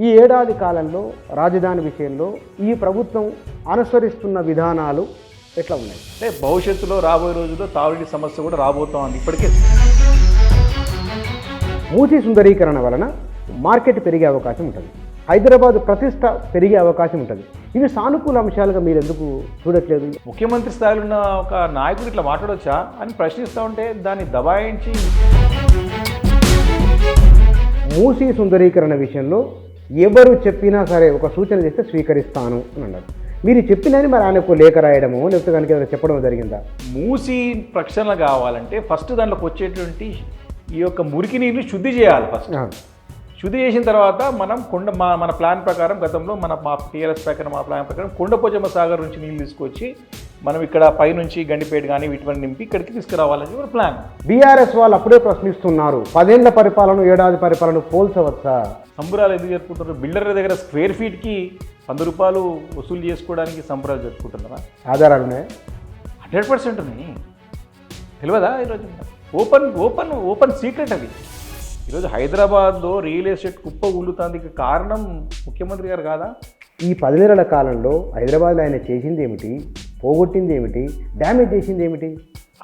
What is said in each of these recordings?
ఈ ఏడాది కాలంలో రాజధాని విషయంలో ఈ ప్రభుత్వం అనుసరిస్తున్న విధానాలు ఎట్లా ఉన్నాయి? అంటే భవిష్యత్తులో రాబోయే రోజుల్లో తాగునీటి సమస్య కూడా రాబోతోంది. ఇప్పటికే మూసీ సుందరీకరణ వలన మార్కెట్ పెరిగే అవకాశం ఉంటుంది, హైదరాబాద్ ప్రతిష్ట పెరిగే అవకాశం ఉంటుంది. ఇవి సానుకూల అంశాలుగా మీరు ఎందుకు చూడట్లేదు? ముఖ్యమంత్రి స్థాయిలో ఉన్న ఒక నాయకుడు ఇట్లా మాట్లాడొచ్చా అని ప్రశ్నిస్తూ ఉంటే దాన్ని దబాయించి మూసీ సుందరీకరణ విషయంలో ఎవరు చెప్పినా సరే ఒక సూచన చేస్తే స్వీకరిస్తాను అని అన్నారు. మీరు చెప్పినని మరి ఆయనకు లేఖ రాయడము లేకపోతే కనుక ఏదైనా చెప్పడం జరిగిందా? మూసి ప్రక్షాళన కావాలంటే ఫస్ట్ దాంట్లోకి వచ్చేటువంటి ఈ యొక్క మురికి నీరుని శుద్ధి చేయాలి. ఫస్ట్ శుద్ధి చేసిన తర్వాత మనం మన ప్లాన్ ప్రకారం గతంలో మా టీఆర్ఎస్ ప్రకారం మా ప్లాన్ ప్రకారం కొండపోచమ్మ సాగర్ నుంచి నీళ్ళు తీసుకొచ్చి మనం ఇక్కడ పైనుంచి గండిపేట కానీ వీటిని నింపి ఇక్కడికి తీసుకురావాలని ఒక ప్లాన్. బీఆర్ఎస్ వాళ్ళు అప్పుడే ప్రశ్నిస్తున్నారు, 10 ఏళ్ల పరిపాలన ఏడాది పరిపాలన పోల్చవచ్చా? సంబరాలు ఎందుకు జరుపుకుంటారు? బిల్డర్ దగ్గర స్క్వేర్ ఫీట్కి 100 రూపాయలు వసూలు చేసుకోవడానికి సంబరాలు జరుపుకుంటున్నారా? ఆధారాలు ఉన్నాయి, 100% ఉన్నాయి. తెలియదా? ఈరోజు ఓపెన్ సీక్రెట్ అది. ఈరోజు హైదరాబాద్లో రియల్ ఎస్టేట్ కుప్ప ఉల్లుతాందుకు కారణం ముఖ్యమంత్రి గారు కాదా? ఈ 10 నెలల కాలంలో హైదరాబాద్ ఆయన చేసింది ఏమిటి, పోగొట్టింది ఏమిటి, డ్యామేజ్ చేసింది ఏమిటి?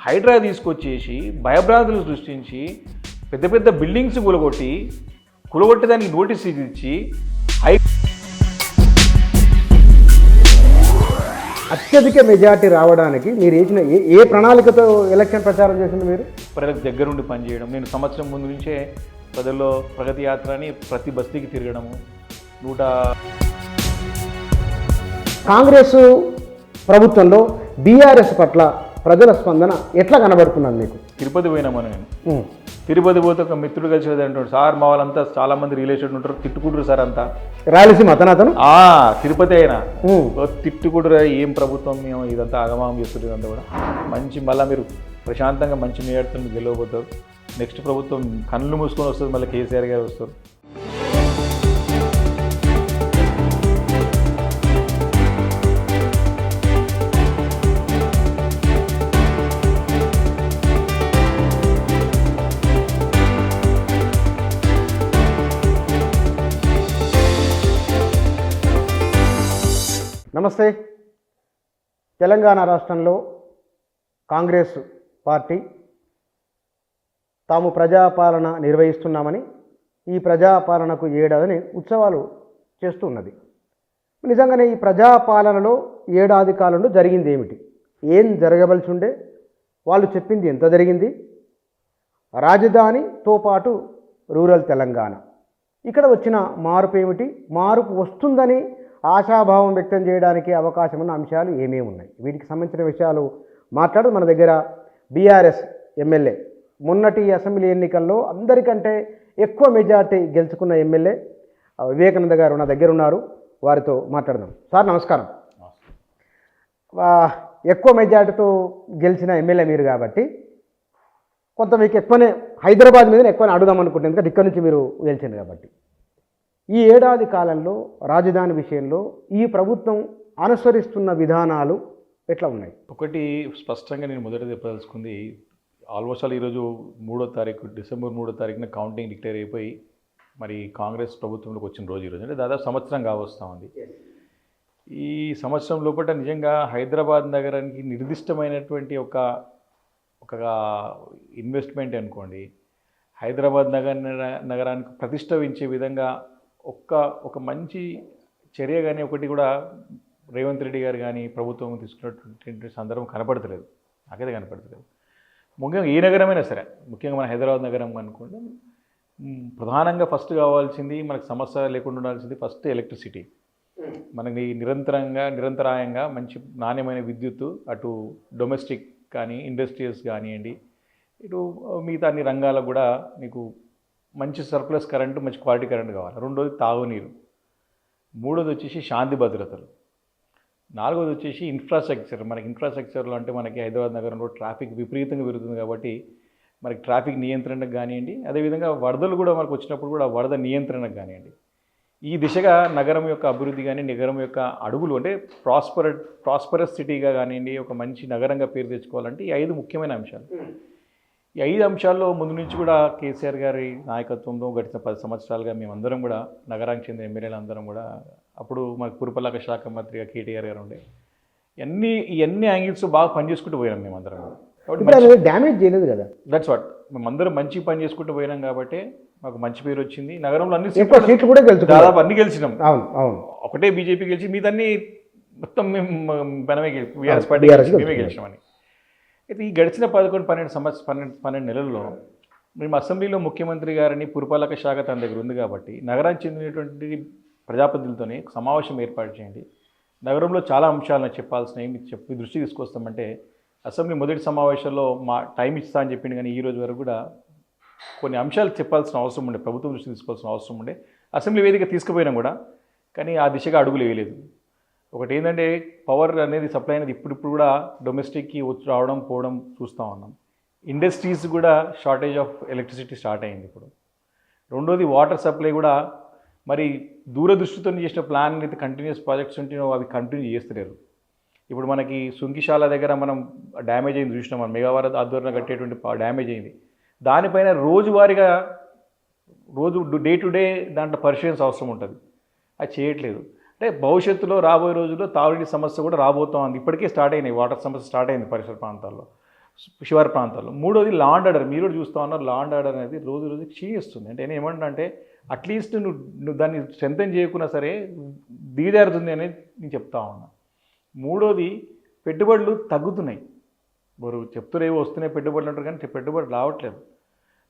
హైడ్రా తీసుకొచ్చేసి భయభ్రాంతులు సృష్టించి పెద్ద పెద్ద బిల్డింగ్స్ కూలగొట్టేదానికి నోటీస్ ఇచ్చి అత్యధిక మెజార్టీ రావడానికి మీరు వేసిన ఏ ప్రణాళికతో ఎలక్షన్ ప్రచారం చేసింది? మీరు ప్రజలకు దగ్గరుండి పనిచేయడం. నేను సంవత్సరం ముందు నుంచే ప్రజల్లో ప్రగతి యాత్ర అని ప్రతి బస్తీకి తిరగడము. కాంగ్రెస్ ప్రభుత్వంలో బీఆర్ఎస్ పట్ల ప్రజల స్పందన ఎట్లా కనబడుతున్నది మీకు? తిరుపతి పోయినామని నేను తిరుపతి పోతే ఒక మిత్రుడు కలిసి అంటాడు, సార్ మా వాళ్ళంతా చాలా మంది రిలేషన్ ఉంటారు, తిట్టుకుంటారు సార్ అంతా. రాయలసీమ అతను తిరుపతి అయినా తిట్టుకుంటారు, ఏం ప్రభుత్వం మేము ఇదంతా అగమాగం చేస్తారు, ఇదంతా కూడా మంచి మళ్ళీ మీరు ప్రశాంతంగా మంచి మేయర్తో గెలవబోతారు. నెక్స్ట్ ప్రభుత్వం కళ్ళు మూసుకొని వస్తుంది, మళ్ళీ కేసీఆర్ గారు వస్తారు. నమస్తే. తెలంగాణ రాష్ట్రంలో కాంగ్రెస్ పార్టీ తాము ప్రజాపాలన నిర్వహిస్తున్నామని, ఈ ప్రజాపాలనకు ఏడాదిని ఉత్సవాలు చేస్తున్నది. నిజంగానే ఈ ప్రజాపాలనలో ఏడాది కాలంలో జరిగింది ఏమిటి, ఏం జరగవలసి ఉండే, వాళ్ళు చెప్పింది ఎంత జరిగింది, రాజధానితో పాటు రూరల్ తెలంగాణ, ఇక్కడ వచ్చిన మార్పు ఏమిటి, మార్పు వస్తుందని ఆశాభావం వ్యక్తం చేయడానికి అవకాశం ఉన్న అంశాలు ఏమేమి ఉన్నాయి, వీటికి సంబంధించిన విషయాలు మాట్లాడదు మన దగ్గర బీఆర్ఎస్ ఎమ్మెల్యే, మొన్నటి అసెంబ్లీ ఎన్నికల్లో అందరికంటే ఎక్కువ మెజార్టీ గెలుచుకున్న ఎమ్మెల్యే వివేకానంద గారు నా దగ్గర ఉన్నారు, వారితో మాట్లాడదాం. సార్ నమస్కారం. ఎక్కువ మెజార్టీతో గెలిచిన ఎమ్మెల్యే మీరు కాబట్టి కొంత మీకు ఎక్కువనే హైదరాబాద్ మీద ఎక్కువనే అడుగుదాం అనుకుంటుంది, ఎందుకంటే ఇక్కడ నుంచి మీరు గెలిచింది కాబట్టి. ఈ ఏడాది కాలంలో రాజధాని విషయంలో ఈ ప్రభుత్వం అనుసరిస్తున్న విధానాలు ఎట్లా ఉన్నాయి? ఒకటి స్పష్టంగా నేను మొదట చెప్పదలుచుకుంది, ఆల్మోస్ట్ ఆల్ ఈరోజు డిసెంబర్ 3వ తారీఖున కౌంటింగ్ డిక్లేర్ అయిపోయి మరి కాంగ్రెస్ ప్రభుత్వంలోకి వచ్చిన రోజు ఈరోజు, అంటే దాదాపు సంవత్సరం కావస్తూ ఉంది. ఈ సంవత్సరం లోపల నిజంగా హైదరాబాద్ నగరానికి నిర్దిష్టమైనటువంటి ఒక ఇన్వెస్ట్మెంట్ అనుకోండి, హైదరాబాద్ నగరానికి ప్రతిష్ఠించే విధంగా ఒక మంచి చర్య కానీ ఒకటి కూడా రేవంత్ రెడ్డి గారు కానీ ప్రభుత్వం తీసుకున్నటువంటి సందర్భం కనపడతలేదు, నాకైతే కనపడతలేదు. ముఖ్యంగా ఏ నగరమైనా సరే, ముఖ్యంగా మన హైదరాబాద్ నగరం అనుకోండి, ప్రధానంగా ఫస్ట్ కావాల్సింది, మనకు సమస్య లేకుండా ఉండాల్సింది ఫస్ట్ ఎలక్ట్రిసిటీ. మనకి నిరంతరాయంగా మంచి నాణ్యమైన విద్యుత్తు, అటు డొమెస్టిక్ కానీ ఇండస్ట్రియల్స్ కానివ్వండి, ఇటు మిగతా అన్ని రంగాలకు కూడా మీకు మంచి సర్ప్లస్ కరెంటు, మంచి క్వాలిటీ కరెంటు కావాలి. రెండోది తాగునీరు, మూడోది వచ్చేసి శాంతి భద్రతలు, నాలుగోది వచ్చేసి ఇన్ఫ్రాస్ట్రక్చర్. మనకి ఇన్ఫ్రాస్ట్రక్చర్లో అంటే మనకి హైదరాబాద్ నగరంలో ట్రాఫిక్ విపరీతంగా పెరుగుతుంది కాబట్టి మనకి ట్రాఫిక్ నియంత్రణకు కానివ్వండి, అదేవిధంగా వరదలు కూడా మనకు వచ్చినప్పుడు కూడా వరద నియంత్రణకు కానివ్వండి, ఈ దిశగా నగరం యొక్క అభివృద్ధి కానీ నగరం యొక్క అడుగులు అంటే ప్రాస్పరస్ సిటీగా కానివ్వండి, ఒక మంచి నగరంగా పేరు తెచ్చుకోవాలంటే ఈ 5 ముఖ్యమైన అంశాలు. ఈ 5 అంశాల్లో ముందు నుంచి కూడా కేసీఆర్ గారి నాయకత్వంలో గడిచిన 10 సంవత్సరాలుగా మేమందరం కూడా నగరానికి చెందిన ఎమ్మెల్యేలు అందరం కూడా అప్పుడు మనకు పురపాలక శాఖ మంత్రిగా కేటీఆర్ గారు ఉండే ఇవన్నీ యాంగిల్స్ బాగా పనిచేసుకుంటూ పోయినాం మేమందరం కూడా. ఇప్పుడు ఆయన డ్యామేజ్ చేయలేదు కదా. దట్స్ వాట్ మేమందరం మంచి పని చేసుకుంటూ పోయినాం కాబట్టి మాకు మంచి పేరు వచ్చింది. నగరంలో అన్ని ఎక్కువ సీట్లు కూడా గెలుచుకున్నారు. దాదాపు అన్ని గెలిచినాం. అవును అవును. ఒకటే బీజేపీ గెలిచి మీదన్నీ మొత్తం మేము మనమే బీఆర్ఎస్ పార్టీ మేమే గెలిచినామని. అయితే ఈ గడిచిన 12 నెలల్లో మేము అసెంబ్లీలో ముఖ్యమంత్రి గారిని పురపాలక శాఖ తన దగ్గర ఉంది కాబట్టి నగరానికి చెందినటువంటి ప్రజాప్రతినిధులతోనే సమావేశం ఏర్పాటు చేయండి, నగరంలో చాలా అంశాలను చెప్పాల్సినవి మీకు చెప్పి దృష్టి తీసుకొస్తామంటే అసెంబ్లీ మొదటి సమావేశంలో మా టైం ఇస్తా అని చెప్పింది. కానీ ఈ రోజు వరకు కూడా కొన్ని అంశాలు చెప్పాల్సిన అవసరం ఉండే, ప్రభుత్వం దృష్టి తీసుకోవాల్సిన అవసరం ఉండే, అసెంబ్లీ వేదిక తీసుకుపోయినా కూడా కానీ ఆ దిశగా అడుగులు వేయలేదు. ఒకటి ఏంటంటే పవర్ అనేది సప్లై అనేది ఇప్పుడు కూడా డొమెస్టిక్కి వచ్చి రావడం పోవడం చూస్తూ ఉన్నాం. ఇండస్ట్రీస్ కూడా షార్టేజ్ ఆఫ్ ఎలక్ట్రిసిటీ స్టార్ట్ అయింది ఇప్పుడు. రెండోది వాటర్ సప్లై కూడా మరి దూరదృష్టితో చేసిన ప్లాన్ అయితే కంటిన్యూస్ ప్రాజెక్ట్స్ ఉంటేనో అవి కంటిన్యూ చేస్తలేరు. ఇప్పుడు మనకి సుంకిశాల దగ్గర మనం డ్యామేజ్ అయింది చూసినాం, మనం మెగావార ఆధ్వర్యంలో కట్టేటువంటి డ్యామేజ్ అయింది. దానిపైన రోజువారీగా డే టు డే దాంట్లో పరిశీలన అవసరం ఉంటుంది, అది చేయట్లేదు. అంటే భవిష్యత్తులో రాబోయే రోజుల్లో తాగునీటి సమస్య కూడా రాబోతూ ఉంది. ఇప్పటికే స్టార్ట్ అయినాయి, వాటర్ సమస్య స్టార్ట్ అయింది పరిసర ప్రాంతాల్లో, శివారు ప్రాంతాల్లో. మూడోది లా అండ్ ఆర్డర్. మీరు కూడా చూస్తూ ఉన్నారు, లా అండ్ ఆర్డర్ అనేది రోజు రోజుకి క్షీణిస్తుంది. అంటే నేను ఏమంటున్నా అట్లీస్ట్ నువ్వు దాన్ని స్ట్రెంథెన్ చేయకున్నా సరే దిగజారుతుంది అనేది నేను చెప్తా ఉన్నా. మూడోది పెట్టుబడులు తగ్గుతున్నాయి. వారు చెప్తురేవో వస్తున్నాయి పెట్టుబడులు అంటారు కానీ పెట్టుబడులు రావట్లేదు.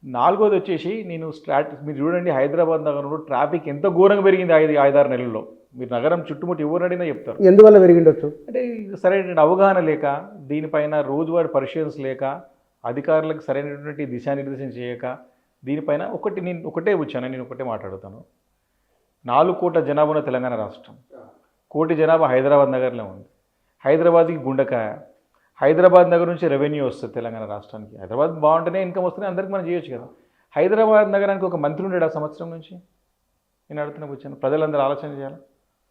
నాలుగోది వచ్చేసి మీరు చూడండి హైదరాబాద్ నగరంలో ట్రాఫిక్ ఎంత ఘోరంగా పెరిగింది 5-6 నెలల్లో. మీరు నగరం చుట్టుముట్టు ఎవరు అడిగినా చెప్తారు. ఎందువల్ల పెరిగిండొచ్చు అంటే సరైన అవగాహన లేక, దీనిపైన రోజువారీ పరిశీలన లేక, అధికారులకు సరైనటువంటి దిశానిర్దేశం చేయక, దీనిపైన నేను ఒకటే మాట్లాడుతాను. 4 కోట్ల జనాభా ఉన్న తెలంగాణ రాష్ట్రం, 1 కోటి జనాభా హైదరాబాద్ నగర్లో ఉంది. హైదరాబాద్కి గుండెకాయ. హైదరాబాద్ నగర్ నుంచి రెవెన్యూ వస్తుంది తెలంగాణ రాష్ట్రానికి. హైదరాబాద్ బాగుంటేనే ఇన్కమ్ వస్తుంది, అందరికీ మనం చేయొచ్చు కదా. హైదరాబాద్ నగరానికి ఒక మంత్రి ఉండడా సంవత్సరం నుంచి? నేను అడుగుతున్నా కూర్చొని ప్రజలందరూ ఆలోచన చేయాలి.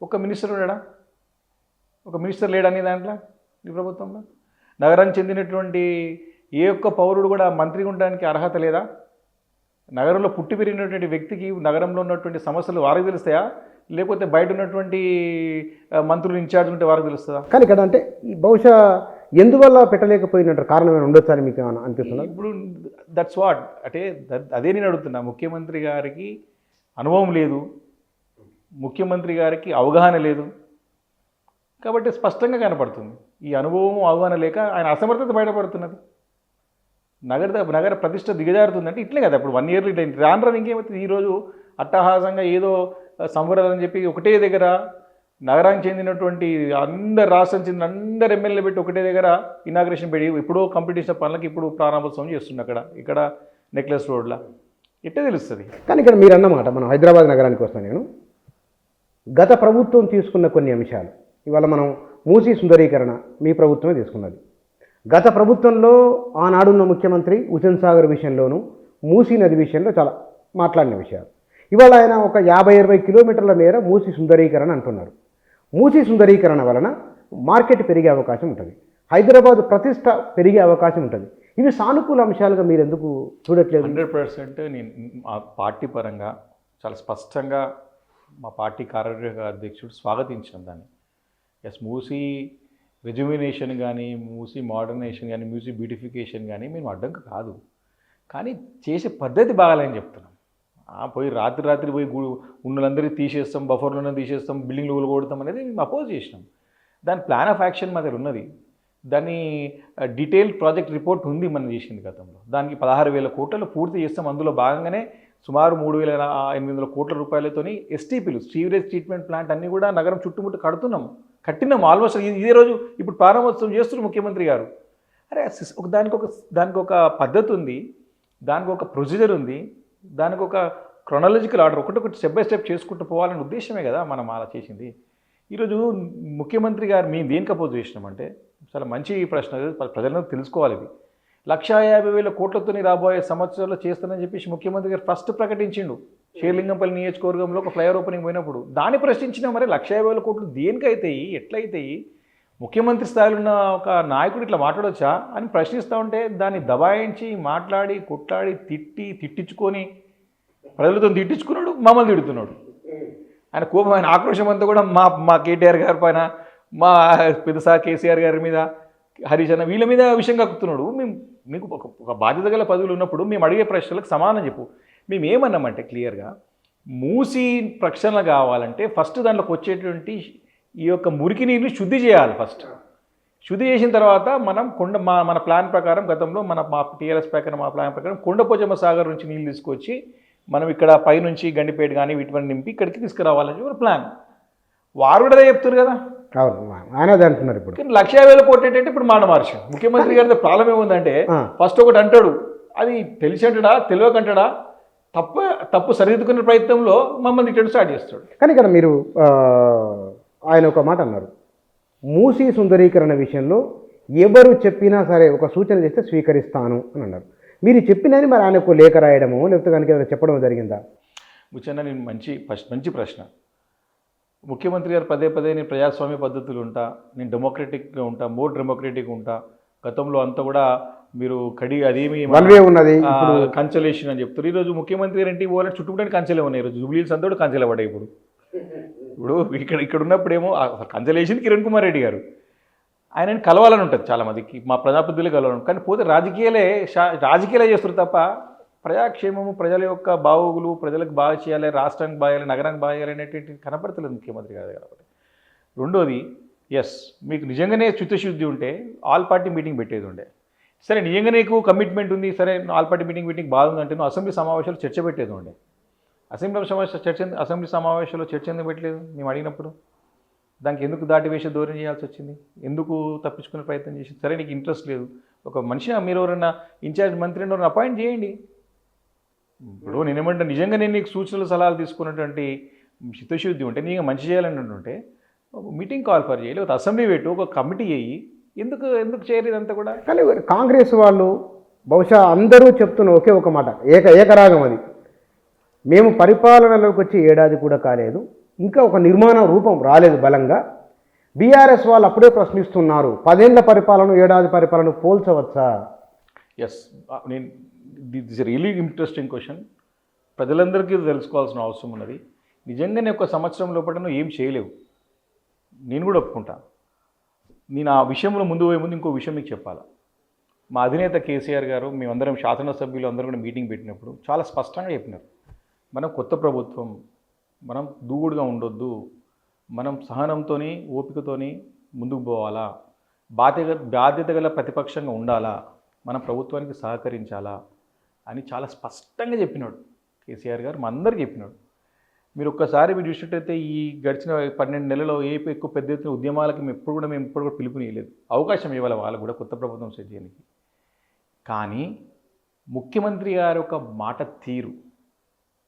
ఒక మినిస్టర్ ఉండడా? ఒక మినిస్టర్ లేడని దాంట్లో ఈ ప్రభుత్వంలో? నగరానికి చెందినటువంటి ఏ ఒక్క పౌరుడు కూడా మంత్రి ఉండడానికి అర్హత లేదా? నగరంలో పుట్టి పెరిగినటువంటి వ్యక్తికి నగరంలో ఉన్నటువంటి సమస్యలు వారికి తెలుస్తాయా, లేకపోతే బయట ఉన్నటువంటి మంత్రులు ఇన్ఛార్జ్ ఉంటే వారికి తెలుస్తుందా? కానీ ఇక్కడ అంటే ఈ బహుశా ఎందువల్ల పెట్టలేకపోయినట్టు కారణం ఏమైనా ఉండొచ్చు అని మీకు ఏమైనా అనిపిస్తుంది? ఇప్పుడు దట్స్ వాట్ అంటే అదే నేను అడుగుతున్నా. ముఖ్యమంత్రి గారికి అనుభవం లేదు, ముఖ్యమంత్రి గారికి అవగాహన లేదు కాబట్టి స్పష్టంగా కనపడుతుంది. ఈ అనుభవం అవగాహన లేక ఆయన అసమర్థత బయటపడుతున్నది. నగర ప్రతిష్ట దిగజారుతుందంటే ఇట్లే కదా. ఇప్పుడు 1 ఇయర్ ఇట్లా రాను ఇంకేమవుతుంది? ఈరోజు అట్టహాసంగా ఏదో సంబరాలు అని చెప్పి ఒకటే దగ్గర నగరానికి చెందినటువంటి రాష్ట్రం చెందిన అందరు ఎమ్మెల్యేలు పెట్టి ఒకటే దగ్గర ఇనాగ్రేషన్ పెట్టి ఎప్పుడో కంప్లీట్ చేసిన పనులకు ఇప్పుడు ప్రారంభోత్సవం చేస్తుంది ఇక్కడ నెక్లెస్ రోడ్లో. ఇట్టే తెలుస్తుంది. కానీ ఇక్కడ మీరు అన్నమాట, మనం హైదరాబాద్ నగరానికి వస్తాను నేను. గత ప్రభుత్వం తీసుకున్న కొన్ని అంశాలు, ఇవాళ మనం మూసీ సుందరీకరణ మీ ప్రభుత్వమే తీసుకున్నది. గత ప్రభుత్వంలో ఆనాడున్న ముఖ్యమంత్రి హుస్సేన్ సాగర్ విషయంలోనూ మూసీ నది విషయంలో చాలా మాట్లాడిన విషయాలు. ఇవాళ ఆయన ఒక 50-60 కిలోమీటర్ల మేర మూసీ సుందరీకరణ అంటున్నారు. మూసీ సుందరీకరణ వలన మార్కెట్ పెరిగే అవకాశం ఉంటుంది, హైదరాబాద్ ప్రతిష్ట పెరిగే అవకాశం ఉంటుంది. ఇవి సానుకూల అంశాలుగా మీరు ఎందుకు చూడట్లేదు? 100% నేను మా పార్టీ పరంగా చాలా స్పష్టంగా మా పార్టీ కార్యనిర్వాహక అధ్యక్షుడు స్వాగతించాం దాన్ని. మూసీ రెజ్యుమినేషన్ కానీ, మూసీ మోడర్నైజేషన్ కానీ, మూసీ బ్యూటిఫికేషన్ కానీ మేము అడ్డంకి కాదు, కానీ చేసే పద్ధతి బాగాలేని చెప్తున్నాం. పోయి రాత్రి పోయి ఉన్నలందరికీ తీసేస్తాం, బఫర్లను తీసేస్తాం, బిల్డింగ్లు కూలగొడతాం అనేది మేము అపోజ్ చేసినాం. దాని ప్లాన్ ఆఫ్ యాక్షన్ మా దగ్గర ఉన్నది. దాన్ని డీటెయిల్ ప్రాజెక్ట్ రిపోర్ట్ ఉంది మనం చేసింది గతంలో. దానికి 16,000 కోట్లలో పూర్తి చేస్తాం. అందులో భాగంగానే సుమారు 3,800 కోట్ల రూపాయలతోని STPలు, సీవరేజ్ ట్రీట్మెంట్ ప్లాంట్ అన్నీ కూడా నగరం చుట్టుముట్టు కట్టినాం ఆల్మోస్ట్. ఇదే రోజు ఇప్పుడు ప్రారంభోత్సవం చేస్తున్నారు ముఖ్యమంత్రి గారు. అరే దానికి ఒక పద్ధతి ఉంది, దానికి ఒక ప్రొసీజర్ ఉంది, దానికి ఒక క్రొనాలజికల్ ఆర్డర్, ఒకటి స్టెప్ బై స్టెప్ చేసుకుంటూ పోవాలనే ఉద్దేశమే కదా మనం అలా చేసింది. ఈరోజు ముఖ్యమంత్రి గారు మేము దేనికి అపోజ్ చేసినామంటే, చాలా మంచి ప్రశ్న, ప్రజలను తెలుసుకోవాలి. ఇది 1,50,000 కోట్లతో రాబోయే సంవత్సరాల్లో చేస్తానని చెప్పేసి ముఖ్యమంత్రి గారు ఫస్ట్ ప్రకటించిండు. షేర్లింగంపల్లి నియోజకవర్గంలో ఒక ఫ్లైఓవర్ ఓపెనింగ్ పోయినప్పుడు దాన్ని ప్రశ్నించినా మరి 1,50,000 కోట్లు దేనికైతాయి, ఎట్లయితాయి? ముఖ్యమంత్రి స్థాయిలో ఉన్న ఒక నాయకుడు ఇట్లా మాట్లాడొచ్చా అని ప్రశ్నిస్తూ ఉంటే దాన్ని దబాయించి మాట్లాడి కొట్లాడి తిట్టించుకొని ప్రజలతో తిట్టించుకున్నాడు, మమ్మల్ని తిడుతున్నాడు. ఆయన కోపం, ఆయన ఆక్రోశం అంతా కూడా మా కేటీఆర్ గారి పైన, మా పెద్దసారి కేసీఆర్ గారి మీద, హరీష్ అన్న వీళ్ళ మీద విషయం కక్కుతున్నాడు. మీకు ఒక బాధ్యత గల పదవులు ఉన్నప్పుడు మేము అడిగే ప్రశ్నలకు సమాధానం చెప్పు. మేము ఏమన్నామంటే క్లియర్గా, మూసి ప్రక్షాళన కావాలంటే ఫస్ట్ దాంట్లోకి వచ్చేటువంటి ఈ యొక్క మురికి నీరుని శుద్ధి చేయాలి. ఫస్ట్ శుద్ధి చేసిన తర్వాత మనం మన ప్లాన్ ప్రకారం గతంలో మా టీఆర్ఎస్ ప్రకారం మా ప్లాన్ ప్రకారం కొండపోచమ్మ సాగర్ నుంచి నీళ్ళు తీసుకొచ్చి మనం ఇక్కడ పైనుంచి గండిపేట కానీ వీటివన్నీ నింపి ఇక్కడికి తీసుకురావాలని ఒక ప్లాన్. వారు కూడా చెప్తారు కదా, ఆయన అంటున్నారు. ఇప్పుడు 1,50,000 కోట్లు ఏంటంటే ఇప్పుడు మాట మార్చాం. ముఖ్యమంత్రి గారి ప్రాబ్లం ఏముందంటే ఫస్ట్ ఒకటి అంటాడు, అది తెలిసి అంటాడా తెలియకంటాడా, తప్పు సరిదిద్దుకునే ప్రయత్నంలో మమ్మల్ని తిట్టడం స్టార్ట్ చేస్తాడు. కానీ ఇక్కడ మీరు ఆయన ఒక మాట అన్నారు, మూసీ సుందరీకరణ విషయంలో ఎవరు చెప్పినా సరే ఒక సూచన చేస్తే స్వీకరిస్తాను అని అన్నారు. మీరు చెప్పినని మరి ఆయనకు లేఖ రాయడము లేకపోతే కనుక ఏదైనా చెప్పడం జరిగిందా? ముచ్చన్న, నేను మంచి ప్రశ్న. ముఖ్యమంత్రి గారు పదే నేను ప్రజాస్వామ్య పద్ధతులు ఉంటా, నేను డెమోక్రటిక్గా ఉంటా, మోర్ డెమోక్రటిక్గా ఉంటా, గతంలో అంతా కూడా మీరు అదేమి ఉన్నది కన్సలేషన్ అని చెప్తారు. ఈరోజు ముఖ్యమంత్రి గారు ఇంటికి పోవాలంటే చుట్టుముట్టని కంచెలే ఉన్నాయి. ఈరోజు జూబ్లీహిల్స్ అంతా కూడా కంచెలే పడ్డాయి. ఇప్పుడు ఇక్కడ ఉన్నప్పుడేమో కన్సలేషన్ కిరణ్ కుమార్ రెడ్డి గారు, ఆయనని కలవాలని ఉంటుంది చాలామందికి, మా ప్రజాప్రతినిధులే కలవాలని. కానీ పోతే రాజకీయాలే చేస్తారు తప్ప ప్రజాక్షేమము, ప్రజల యొక్క బాగోగులు, ప్రజలకు బాగా చేయాలి, రాష్ట్రానికి బాగా చేయాలి, నగరానికి బాగా చేయాలి అనేటువంటి కనపడతలేదు ముఖ్యమంత్రి గారు కాబట్టి. రెండోది, మీకు నిజంగానే చిత్తశుద్ధి ఉంటే ఆల్ పార్టీ మీటింగ్ పెట్టేది ఉండే. సరే, నిజంగా నీకు కమిట్మెంట్ ఉంది, సరే ఆల్ పార్టీ మీటింగ్ బాగుందంటే నువ్వు అసెంబ్లీ సమావేశాలు చర్చ పెట్టేది ఉండే. అసెంబ్లీ సమావేశాల్లో చర్చ ఎందుకు పెట్టలేదు మేము అడిగినప్పుడు? దానికి ఎందుకు దాటివేసే ధోరణి చేయాల్సి వచ్చింది? ఎందుకు తప్పించుకునే ప్రయత్నం చేసింది? సరే, నీకు ఇంట్రెస్ట్ లేదు, ఒక మనిషి మీరు ఎవరైనా ఇన్ఛార్జ్ మంత్రిని ఎవరైనా అపాయింట్ చేయండి. ఇప్పుడు నేనేమంటే నిజంగా నేను నీకు సూచనలు సలహాలు తీసుకున్నటువంటి చిత్తశుద్ధి ఉంటే, నీకు మంచి చేయాలని ఉంటే మీటింగ్ కాల్ ఫర్ చేయాలి, ఒక అసెంబ్లీ పెట్టు, ఒక కమిటీ చేయి. ఎందుకు చేయలేదు అంతా కూడా? కానీ కాంగ్రెస్ వాళ్ళు బహుశా అందరూ చెప్తున్న ఒకే ఒక మాట, ఏకరాగం అది, మేము పరిపాలనలోకి వచ్చి ఏడాది కూడా కాలేదు, ఇంకా ఒక నిర్మాణ రూపం రాలేదు బలంగా. బీఆర్ఎస్ వాళ్ళు అప్పుడే ప్రశ్నిస్తున్నారు, 10 ఏళ్ల పరిపాలన ఏడాది పరిపాలన పోల్చవచ్చా? This really interesting question. ప్రజలందరికీ తెలుసుకోవాల్సిన అవసరం ఉన్నది. నిజంగానే ఒక సంవత్సరం లోపల నువ్వు ఏం చేయలేవు, నేను కూడా ఒప్పుకుంటా. నేను ఆ విషయంలో ముందు పోయే ముందు ఇంకో విషయం మీకు చెప్పాలి. మా అధినేత కేసీఆర్ గారు, మేమందరం శాసనసభ్యులు అందరూ కూడా మీటింగ్ పెట్టినప్పుడు చాలా స్పష్టంగా చెప్పినారు, మనం కొత్త ప్రభుత్వం, మనం దూకుడుగా ఉండొద్దు, మనం సహనంతోని ఓపికతోని ముందుకు పోవాలా, బాధ్యత గల ప్రతిపక్షంగా ఉండాలా, మన ప్రభుత్వానికి సహకరించాలా అని చాలా స్పష్టంగా చెప్పినాడు కేసీఆర్ గారు. మా అందరికీ చెప్పినాడు. మీరు ఒక్కసారి మీరు చూసినట్టయితే ఈ గడిచిన 12 నెలల్లో ఎక్కువ పెద్ద ఎత్తున ఉద్యమాలకి మేము ఎప్పుడు కూడా పిలుపునియలేదు. అవకాశం ఇవ్వాలి వాళ్ళకు కూడా కొత్త ప్రభుత్వం సెట్ చేయడానికి. కానీ ముఖ్యమంత్రి గారి ఒక మాట తీరు,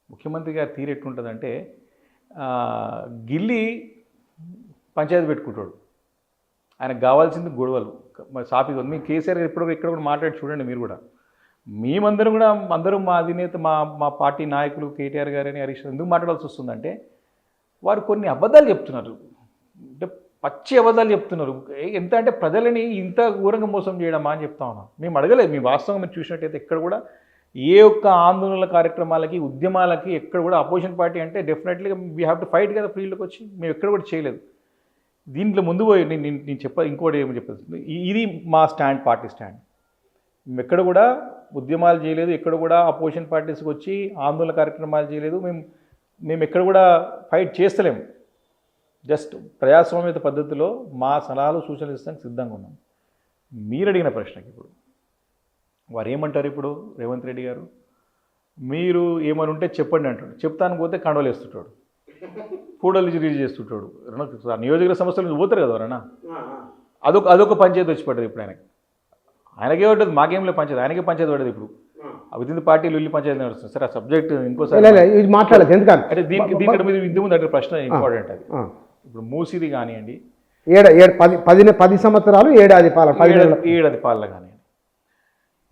ముఖ్యమంత్రి గారి తీరు ఎట్లుంటుందంటే, గిల్లి పంచాయతీ పెట్టుకుంటాడు. ఆయనకు కావాల్సింది గొడవలు, సాపిగా. మీ కేసీఆర్ గారు ఇక్కడ కూడా మాట్లాడి చూడండి. మీరు కూడా, మేమందరం కూడా అందరూ మా అధినేత మా పార్టీ నాయకులు కేటీఆర్ గారని, హరీష్ ఎందుకు మాట్లాడాల్సి వస్తుందంటే, వారు కొన్ని అబద్ధాలు చెప్తున్నారు, అంటే పచ్చి అబద్ధాలు చెప్తున్నారు. ఎంత అంటే ప్రజలని ఇంత ఘోరంగా మోసం చేయడమా అని చెప్తా ఉన్నాం. మేము అడగలేదు. మీ వాస్తవంగా మీరు చూసినట్టయితే ఎక్కడ కూడా ఏ ఒక్క ఆందోళనల కార్యక్రమాలకి, ఉద్యమాలకి ఎక్కడ కూడా అపోజిషన్ పార్టీ అంటే definitely we have to fight కదా ఫీల్డ్కి వచ్చి, మేము ఎక్కడ కూడా చేయలేదు. దీంట్లో ముందు పోయి నేను ఇంకోటి ఏమో చెప్పాల్సింది, ఇది మా స్టాండ్, పార్టీ స్టాండ్. మేము ఎక్కడ కూడా ఉద్యమాలు చేయలేదు, ఎక్కడ కూడా అపోజిషన్ పార్టీస్కి వచ్చి ఆందోళన కార్యక్రమాలు చేయలేదు. మేము ఎక్కడ కూడా ఫైట్ చేస్తలేము. జస్ట్ ప్రజాస్వామ్యత పద్ధతిలో మా సలహాలు సూచనలు ఇస్తానికి సిద్ధంగా ఉన్నాం. మీరు అడిగిన ప్రశ్నకి ఇప్పుడు వారు ఏమంటారు? ఇప్పుడు రేవంత్ రెడ్డి గారు, మీరు ఏమని ఉంటే చెప్పండి అంటాడు. చెప్తాను పోతే కండవలు వేస్తుంటాడు, ఫోటోలు రిలీజ్ చేస్తుంటాడు. నియోజకవర్గ సమస్యలు పోతారు కదా ఎవరన్నా, అదొక పంచాయతీ వచ్చి పడ్డది ఇప్పుడు ఆయనకే ఉంటుంది, మాకేం లేదు పంచాయతీ, ఆయనకే పంచాయతీ పడ్డది. ఇప్పుడు విత్ పార్టీలు వెళ్ళి పంచాయతీ నడుస్తుంది. సరే, ఆ సబ్జెక్ట్ ఇంకోసారి మాట్లాడలేదు. ఎందుకంటే అంటే దీనికి మీరు ఇంతకుముందు అడిగిన ప్రశ్న ఇంపార్టెంట్. అది ఇప్పుడు మూసిది కానివ్వండి, 10 సంవత్సరాలు ఏడాది పాలన కానివ్వండి,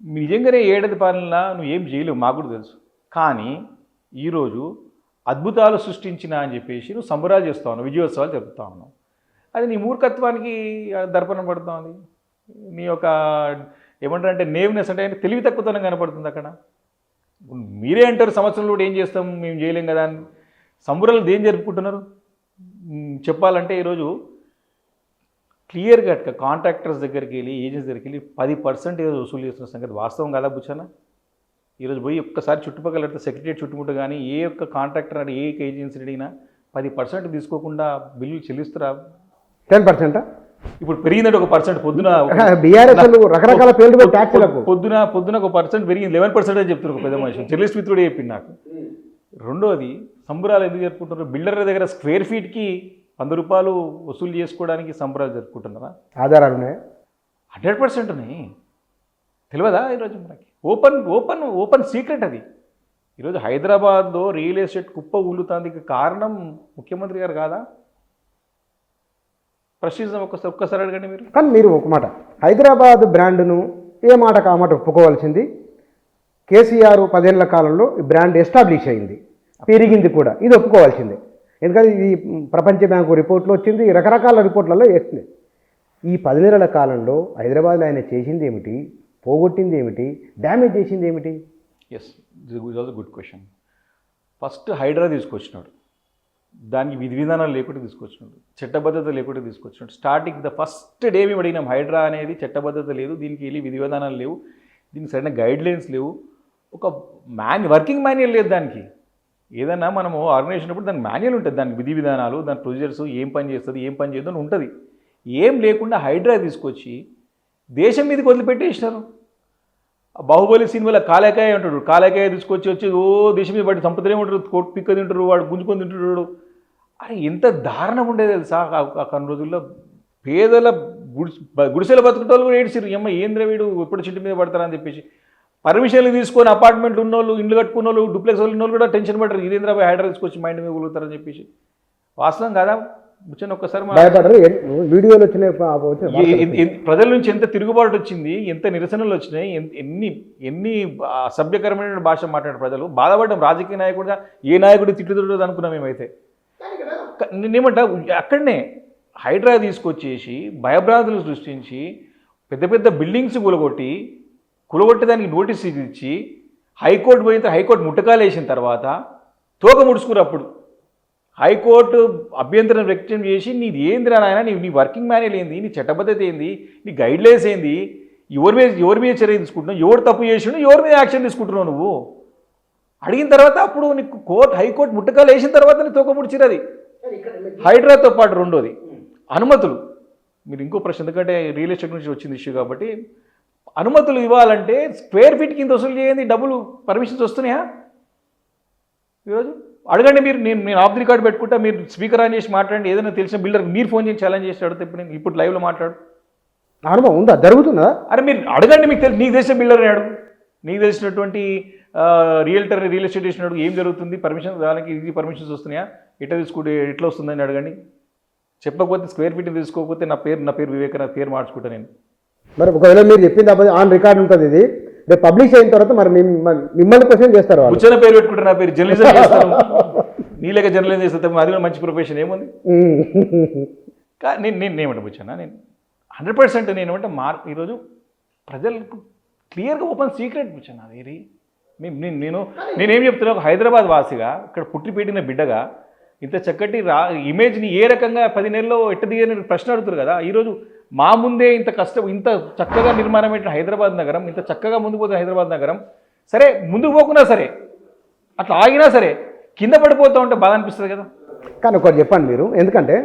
నిజంగానే ఏడాది పాలన నువ్వు ఏం చేయలేవు, మాకు కూడా తెలుసు. కానీ ఈరోజు అద్భుతాలు సృష్టించిన అని చెప్పేసి నువ్వు సంబరాలు చేస్తా ఉన్నావు, విజయోత్సవాలు జరుపుతా ఉన్నావు. అది నీ మూర్ఖత్వానికి దర్పణం పడుతుంది. నీ యొక్క ఏమంటారంటే నేవ్నెస్ అంటే తెలివి తక్కువతనం కనపడుతుంది అక్కడ. మీరే అంటారు సంవత్సరంలో కూడా ఏం చేస్తాం మేము చేయలేం కదా అని. సంబురాలు దేని జరుపుకుంటున్నారు చెప్పాలంటే ఈరోజు క్లియర్గా కాంట్రాక్టర్స్ దగ్గరికి వెళ్ళి ఏజెంట్స్ దగ్గరికి వెళ్ళి 10% ఏదో వసూలు చేస్తున్న సంగతి వాస్తవం కదా బుచ్చన్న. ఈరోజు పోయి ఒక్కసారి చుట్టుపక్కల సెక్రటరియట్ చుట్టుముట్టు కానీ ఏ ఒక్క కాంట్రాక్టర్ అంటే ఏ ఏజెన్సీ అడిగినా 10% తీసుకోకుండా బిల్లులు చెల్లిస్తారా? 10%? ఇప్పుడు పెరిగిందంటే 1% పొద్దున బీఆర్ఎస్ రకరకాల పేర్లు ట్యాక్స్లకు పొద్దున 1% పెరిగింది, 11% అని చెప్తున్నారు ఒక పెద్ద మనిషి. జర్నలిస్ట్ మిత్రుడే చెప్పింది నాకు. రెండోది సంబరాలు ఎందుకు జరుపుకుంటున్నారు? బిల్డర్ల దగ్గర స్క్వేర్ ఫీట్కి 100 రూపాయలు వసూలు చేసుకోవడానికి సంబరాలు జరుపుకుంటున్నారా? ఆధారాలు ఉన్నాయి, 100% ఉన్నాయి. తెలియదా ఈరోజు మనకి? ఓపెన్ సీక్రెట్ అది. ఈరోజు హైదరాబాద్లో రియల్ ఎస్టేట్ కుప్ప ఊలుతాందుకు కారణం ముఖ్యమంత్రి గారు కాదా? ప్రశ్నించడం ఒక్కసారి అడగండి మీరు. కానీ మీరు ఒక మాట, హైదరాబాద్ బ్రాండ్ను ఏ మాట కామాట ఒప్పుకోవాల్సింది. కేసీఆర్ 10 ఏళ్ల కాలంలో ఈ బ్రాండ్ ఎస్టాబ్లిష్ అయింది, పెరిగింది కూడా, ఇది ఒప్పుకోవాల్సిందే. ఎందుకంటే ఇది ప్రపంచ బ్యాంకు రిపోర్ట్లో వచ్చింది, రకరకాల రిపోర్ట్లలో వేస్తుంది. ఈ 10 నెలల కాలంలో హైదరాబాద్లో ఆయన చేసింది ఏమిటి, పోగొట్టింది ఏమిటి, డ్యామేజ్ చేసింది ఏమిటి? Yes, this also good question. First Hydraa తీసుకొచ్చినాడు, దానికి విధి విధానాలు లేకుండా తీసుకొచ్చినాడు, చట్టబద్ధత లేకుండా తీసుకొచ్చినాడు. స్టార్టింగ్ ద ఫస్ట్ డే మేము అడిగినాం, హైడ్రా అనేది చట్టబద్ధత లేదు, దీనికి వెళ్ళి విధి విధానాలు లేవు, దీనికి సరైన గైడ్లైన్స్ లేవు, ఒక వర్కింగ్ మాన్యువల్ లేదు దానికి. ఏదన్నా మనము ఆర్గనైజేషన్ అప్పుడు దానికి మాన్యువల్ ఉంటుంది, దానికి విధి విధానాలు, దాని ప్రొసీజర్స్, ఏం పని చేస్తుంది ఏం పని చేయదు అని ఉంటుంది. ఏం లేకుండా హైడ్రా తీసుకొచ్చి దేశం మీదకి వదిలిపెట్టేసినారు. బాహుబలి సినిమాలో కాలేకాయ అంటాడు, కాలేకాయ వచ్చి ఓ దేశం మీద పడి సంపదనే ఉంటారు, కోట్ పిక్క తింటారు, వాడు గుంజుకొని తింటున్నాడు. అరే ఎంత దారుణం ఉండేది తెలుసా కొన్ని రోజుల్లో. పేదల గుడిసెల బతుకుటోళ్ళు కూడా ఏడ్చిరు, అమ్మ ఏంద్ర వీడు ఎప్పుడు చెట్టు మీద పడతారని చెప్పేసి. పర్మిషన్లు తీసుకొని అపార్ట్మెంట్లు ఉన్నోళ్ళు, ఇండ్లు కట్టుకున్న వాళ్ళు, డూప్లెక్స్ వాళ్ళు ఉన్నోళ్ళు కూడా టెన్షన్ పడతారు, ఇదేంద్రాబాయ్ హైడ్రా తీసుకొచ్చి మైండ్ మీద కూలుతారని చెప్పేసి. వాస్తవం కదా కూర్చొని ఒక్కసారి వీడియోలు వచ్చినాయి, ప్రజల నుంచి ఎంత తిరుగుబాటు వచ్చింది, ఎంత నిరసనలు వచ్చినాయి, ఎన్ని అసభ్యకరమైన భాష మాట్లాడే ప్రజలు బాధపడ్డాం. రాజకీయ నాయకుడిగా ఏ నాయకుడు తిట్టుతుడదు అనుకున్నాం మేమైతే. నేనేమంటా, అక్కడనే హైడ్రా తీసుకొచ్చేసి భయభ్రాంతులు సృష్టించి పెద్ద పెద్ద బిల్డింగ్స్ కూలగొట్టేదానికి నోటీస్ ఇచ్చి హైకోర్టు పోయిన హైకోర్టు ముట్టకాలు వేసిన తర్వాత తోక ముడుచుకురు. అప్పుడు హైకోర్టు అభ్యంతరం వ్యక్తం చేసి నీది ఏందిరా నాయన, నీ వర్కింగ్ మాన్యువల్ ఏంది, నీ చట్టబద్ధత ఏంది, నీ గైడ్లైన్స్ ఏంది, ఎవరి మీద చర్య తీసుకుంటున్నావు, ఎవరు తప్పు చేసినావు, ఎవరి మీద యాక్షన్ తీసుకుంటున్నావు నువ్వు అడిగిన తర్వాత అప్పుడు నీకు హైకోర్టు ముట్టకాలు వేసిన తర్వాత నీ తోక ముడిచిరు. అది హైడ్రాతో పాటు. రెండోది అనుమతులు. మీరు ఇంకో ప్రశ్న, ఎందుకంటే రియల్ ఎస్టేట్ నుంచి వచ్చింది ఇష్యూ కాబట్టి, అనుమతులు ఇవ్వాలంటే స్క్వేర్ ఫీట్ కింద వసూలు చేయండి, డబ్బులు పర్మిషన్స్ వస్తున్నాయా ఈరోజు? అడగండి మీరు. నేను ఆఫ్ ది రికార్డ్ పెట్టుకుంటా, మీరు స్పీకర్ ఆన్ చేసి మాట్లాడండి. ఏదైనా తెలిసిన బిల్డర్ మీరు ఫోన్ చేసి ఛాలెంజ్ చేసి అడిగితే ఇప్పుడు లైవ్లో మాట్లాడు. అనుభవం ఉందా, జరుగుతుందా? అరే మీరు అడగండి, నీకు తెలిసిన బిల్డర్ని అడుగు, నీకు తెలిసినటువంటి రియల్ ఎస్టేట్ చేసినట్టు ఏం జరుగుతుంది, పర్మిషన్ దానికి ఇది పర్మిషన్స్ వస్తున్నాయా, ఎట్లా వస్తుందని అడగండి. చెప్పకపోతే స్క్వేర్ ఫీట్ తీసుకోకపోతే నా పేరు వివేక, నా పేరు మార్చుకుంటా నేను. మరి ఒకవేళ మీరు చెప్పింది ఆన్ రికార్డ్ ఉంటుంది, ఇది రేపు పబ్లిష్ అయిన తర్వాత మరి మిమ్మల్ని క్వశ్చన్ చేస్తారు. కూర్చొని పేరు పెట్టుకుంటే నా పేరు జర్నలిజం చేస్తాను, నీలేక జర్నలిజం చేస్తే అది కూడా మంచి ప్రొఫెషన్ ఏముంది. నేను ఏమంటే వచ్చానా, నేను 100% నేనేమంటే ఈరోజు ప్రజలకు క్లియర్గా ఓపెన్ సీక్రెట్ వచ్చాను. అది నేనేం చెప్తున్నా, ఒక హైదరాబాద్ వాసిగా, ఇక్కడ పుట్టి పెట్టిన బిడ్డగా, ఇంత చక్కటి ఇమేజ్ని ఏ రకంగా 10 నెలల్లో దిగని ప్రశ్న అడుగుతారు కదా. ఈరోజు మా ముందే ఇంత చక్కగా నిర్మాణం పెట్టిన హైదరాబాద్ నగరం, ఇంత చక్కగా ముందుకు పోతున్న హైదరాబాద్ నగరం, సరే ముందుకు పోకున్నా సరే, అట్లా ఆగినా సరే కింద పడిపోతూ ఉంటే బాధ అనిపిస్తుంది కదా. కానీ ఒకటి చెప్పండి మీరు, ఎందుకంటే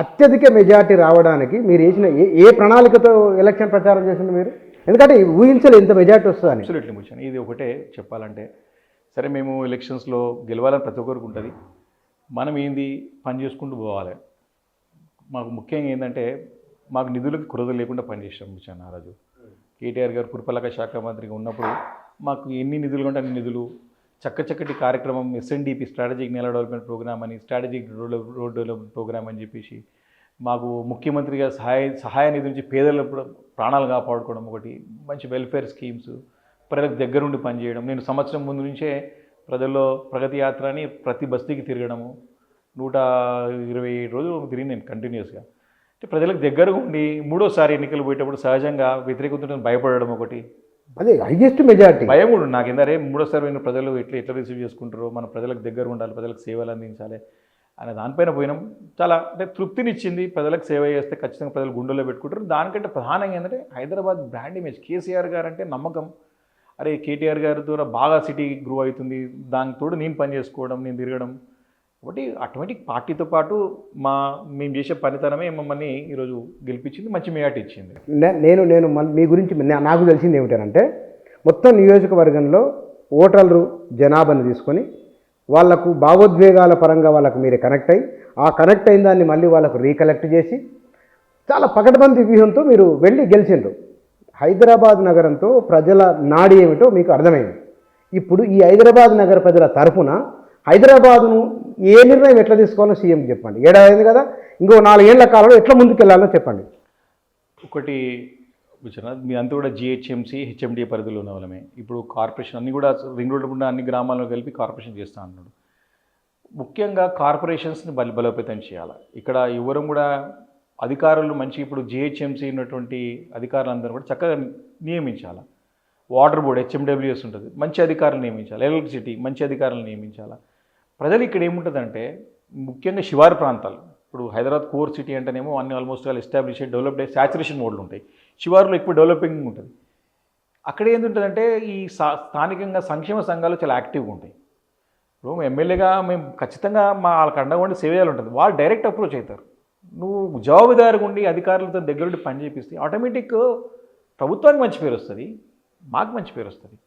అత్యధిక మెజార్టీ రావడానికి మీరు వేసిన ఏ ప్రణాళికతో ఎలక్షన్ ప్రచారం చేసింది మీరు? ఎందుకంటే ఊహించలే ఇంత మెజార్టీ వస్తుందని. అబ్సల్యూట్లీ ముచ్చాను. ఇది ఒకటే చెప్పాలంటే, సరే మేము ఎలక్షన్స్లో గెలవాలని ప్రతి ఒక్కరికి ఉంటుంది, మనం ఏంది పని చేసుకుంటూ పోవాలి. మాకు ముఖ్యంగా ఏంటంటే, మాకు నిధులకు కొరత లేకుండా పనిచేసాం ముచ్చాను. ఆ రోజు కేటీఆర్ గారు పురపాలక శాఖ మంత్రిగా ఉన్నప్పుడు మాకు ఎన్ని నిధులు ఉంటే అన్ని నిధులు, చక్కటి కార్యక్రమం SNDP స్ట్రాటజిక్ నేల డెవలప్మెంట్ ప్రోగ్రామ్ అని, స్ట్రాటజిక్ రోడ్ డెవలప్మెంట్ ప్రోగ్రామ్ అని చెప్పేసి మాకు ముఖ్యమంత్రిగా సహాయ నిధి నుంచి పేదల ప్రాణాలు కాపాడుకోవడం ఒకటి, మంచి వెల్ఫేర్ స్కీమ్స్, ప్రజలకు దగ్గరుండి పనిచేయడం. నేను సంవత్సరం ముందు నుంచే ప్రజల్లో ప్రగతి యాత్ర అని ప్రతి బస్తీకి తిరగడము, 127 రోజులు తిరిగి నేను కంటిన్యూస్గా. అంటే ప్రజలకు దగ్గరగా ఉండి మూడోసారి ఎన్నికలు పోయేటప్పుడు సహజంగా వ్యతిరేకతను భయపడడం ఒకటి, అదే హైయెస్ట్ మెజారిటీ భయం కూడా నాకు ఏంటంటే మూడోసారి పోయిన ప్రజలు ఎట్లా రిసీవ్ చేసుకుంటారో, మన ప్రజలకు దగ్గర ఉండాలి, ప్రజలకు సేవలు అందించాలి అనే దానిపైన పోయినాం. చాలా అంటే తృప్తినిచ్చింది. ప్రజలకు సేవ చేస్తే ఖచ్చితంగా ప్రజలు గుండెల్లో పెట్టుకుంటారు. దానికంటే ప్రధానంగా ఏంటంటే హైదరాబాద్ బ్రాండ్ ఇమేజ్, కేసీఆర్ గారు అంటే నమ్మకం. అరే కేటీఆర్ గారి ద్వారా బాగా సిటీ గ్రో అవుతుంది, దానికి తోడు నేను పని చేసుకోవడం, నేను తిరగడం, కాబట్టి ఆటోమేటిక్ పార్టీతో పాటు మేము చేసే పనితనమే మమ్మల్ని ఈరోజు గెలిపించింది, మంచి మెజార్టీ ఇచ్చింది. నేను మీ గురించి నాకు తెలిసింది ఏమిటంటే, మొత్తం నియోజకవర్గంలో ఓటర్లు జనాభాను తీసుకొని వాళ్లకు భావోద్వేగాల పరంగా వాళ్ళకు మీరే కనెక్ట్ అయ్యి, ఆ కనెక్ట్ అయిన దాన్ని మళ్ళీ వాళ్ళకు రీకలెక్ట్ చేసి చాలా పకడ్బందీ వ్యూహంతో మీరు వెళ్ళి గెలిచిండ్రు. హైదరాబాద్ నగరంతో ప్రజల నాడి ఏమిటో మీకు అర్థమైంది. ఇప్పుడు ఈ హైదరాబాద్ నగర ప్రజల తరఫున హైదరాబాదును ఏ నిర్ణయం ఎట్లా తీసుకోవాలో సీఎం చెప్పండి. ఏడాది అయింది కదా, ఇంకో 4 ఏళ్ల కాలంలో ఎట్లా ముందుకెళ్లాలో చెప్పండి. ఒకటి విశ్వనాథ్, మీ అంతా కూడా జిహెచ్ఎంసీ హెచ్ఎండి పరిధిలో ఉన్న వాళ్ళమే. ఇప్పుడు కార్పొరేషన్ అన్నీ కూడా రింగ్ రోడ్డు ఉన్న అన్ని గ్రామాల్లో కలిపి కార్పొరేషన్ చేస్తా అన్నాడు. ముఖ్యంగా కార్పొరేషన్స్ని బలోపేతం చేయాలి. ఇక్కడ ఎవరు కూడా అధికారులు మంచి, ఇప్పుడు జిహెచ్ఎంసీ ఉన్నటువంటి అధికారులందరూ కూడా చక్కగా నియమించాలి. వాటర్ బోర్డు హెచ్ఎండబ్ల్యూఎస్ ఉంటుంది, మంచి అధికారులు నియమించాలి. ఎలక్ట్రిసిటీ మంచి అధికారులు నియమించాలి. ప్రజలు ఇక్కడ ఏముంటుందంటే ముఖ్యంగా శివారు ప్రాంతాలు, ఇప్పుడు హైదరాబాద్ కోర్ సిటీ అంటేనేమో అన్ని ఆల్మోస్ట్ ఎస్టాబ్లిష్ డెవలప్డ్ అయ్యి సాచురేషన్ మోడ్లు ఉంటాయి. శివారులో ఎక్కువ డెవలపింగ్ ఉంటుంది. అక్కడ ఏంటుంటుందంటే ఈ స్థానికంగా సంక్షేమ సంఘాలు చాలా యాక్టివ్గా ఉంటాయి. ఇప్పుడు ఎమ్మెల్యేగా మేము ఖచ్చితంగా వాళ్ళకి అండగా ఉండి సేవ చేయాలి ఉంటుంది. వాళ్ళు డైరెక్ట్ అప్రోచ్ అవుతారు. నువ్వు జవాబుదారుగా ఉండి అధికారులతో దగ్గరుండి పని చేపిస్తే ఆటోమేటిక్ ప్రభుత్వానికి మంచి పేరు వస్తుంది, మాకు మంచి పేరు వస్తుంది.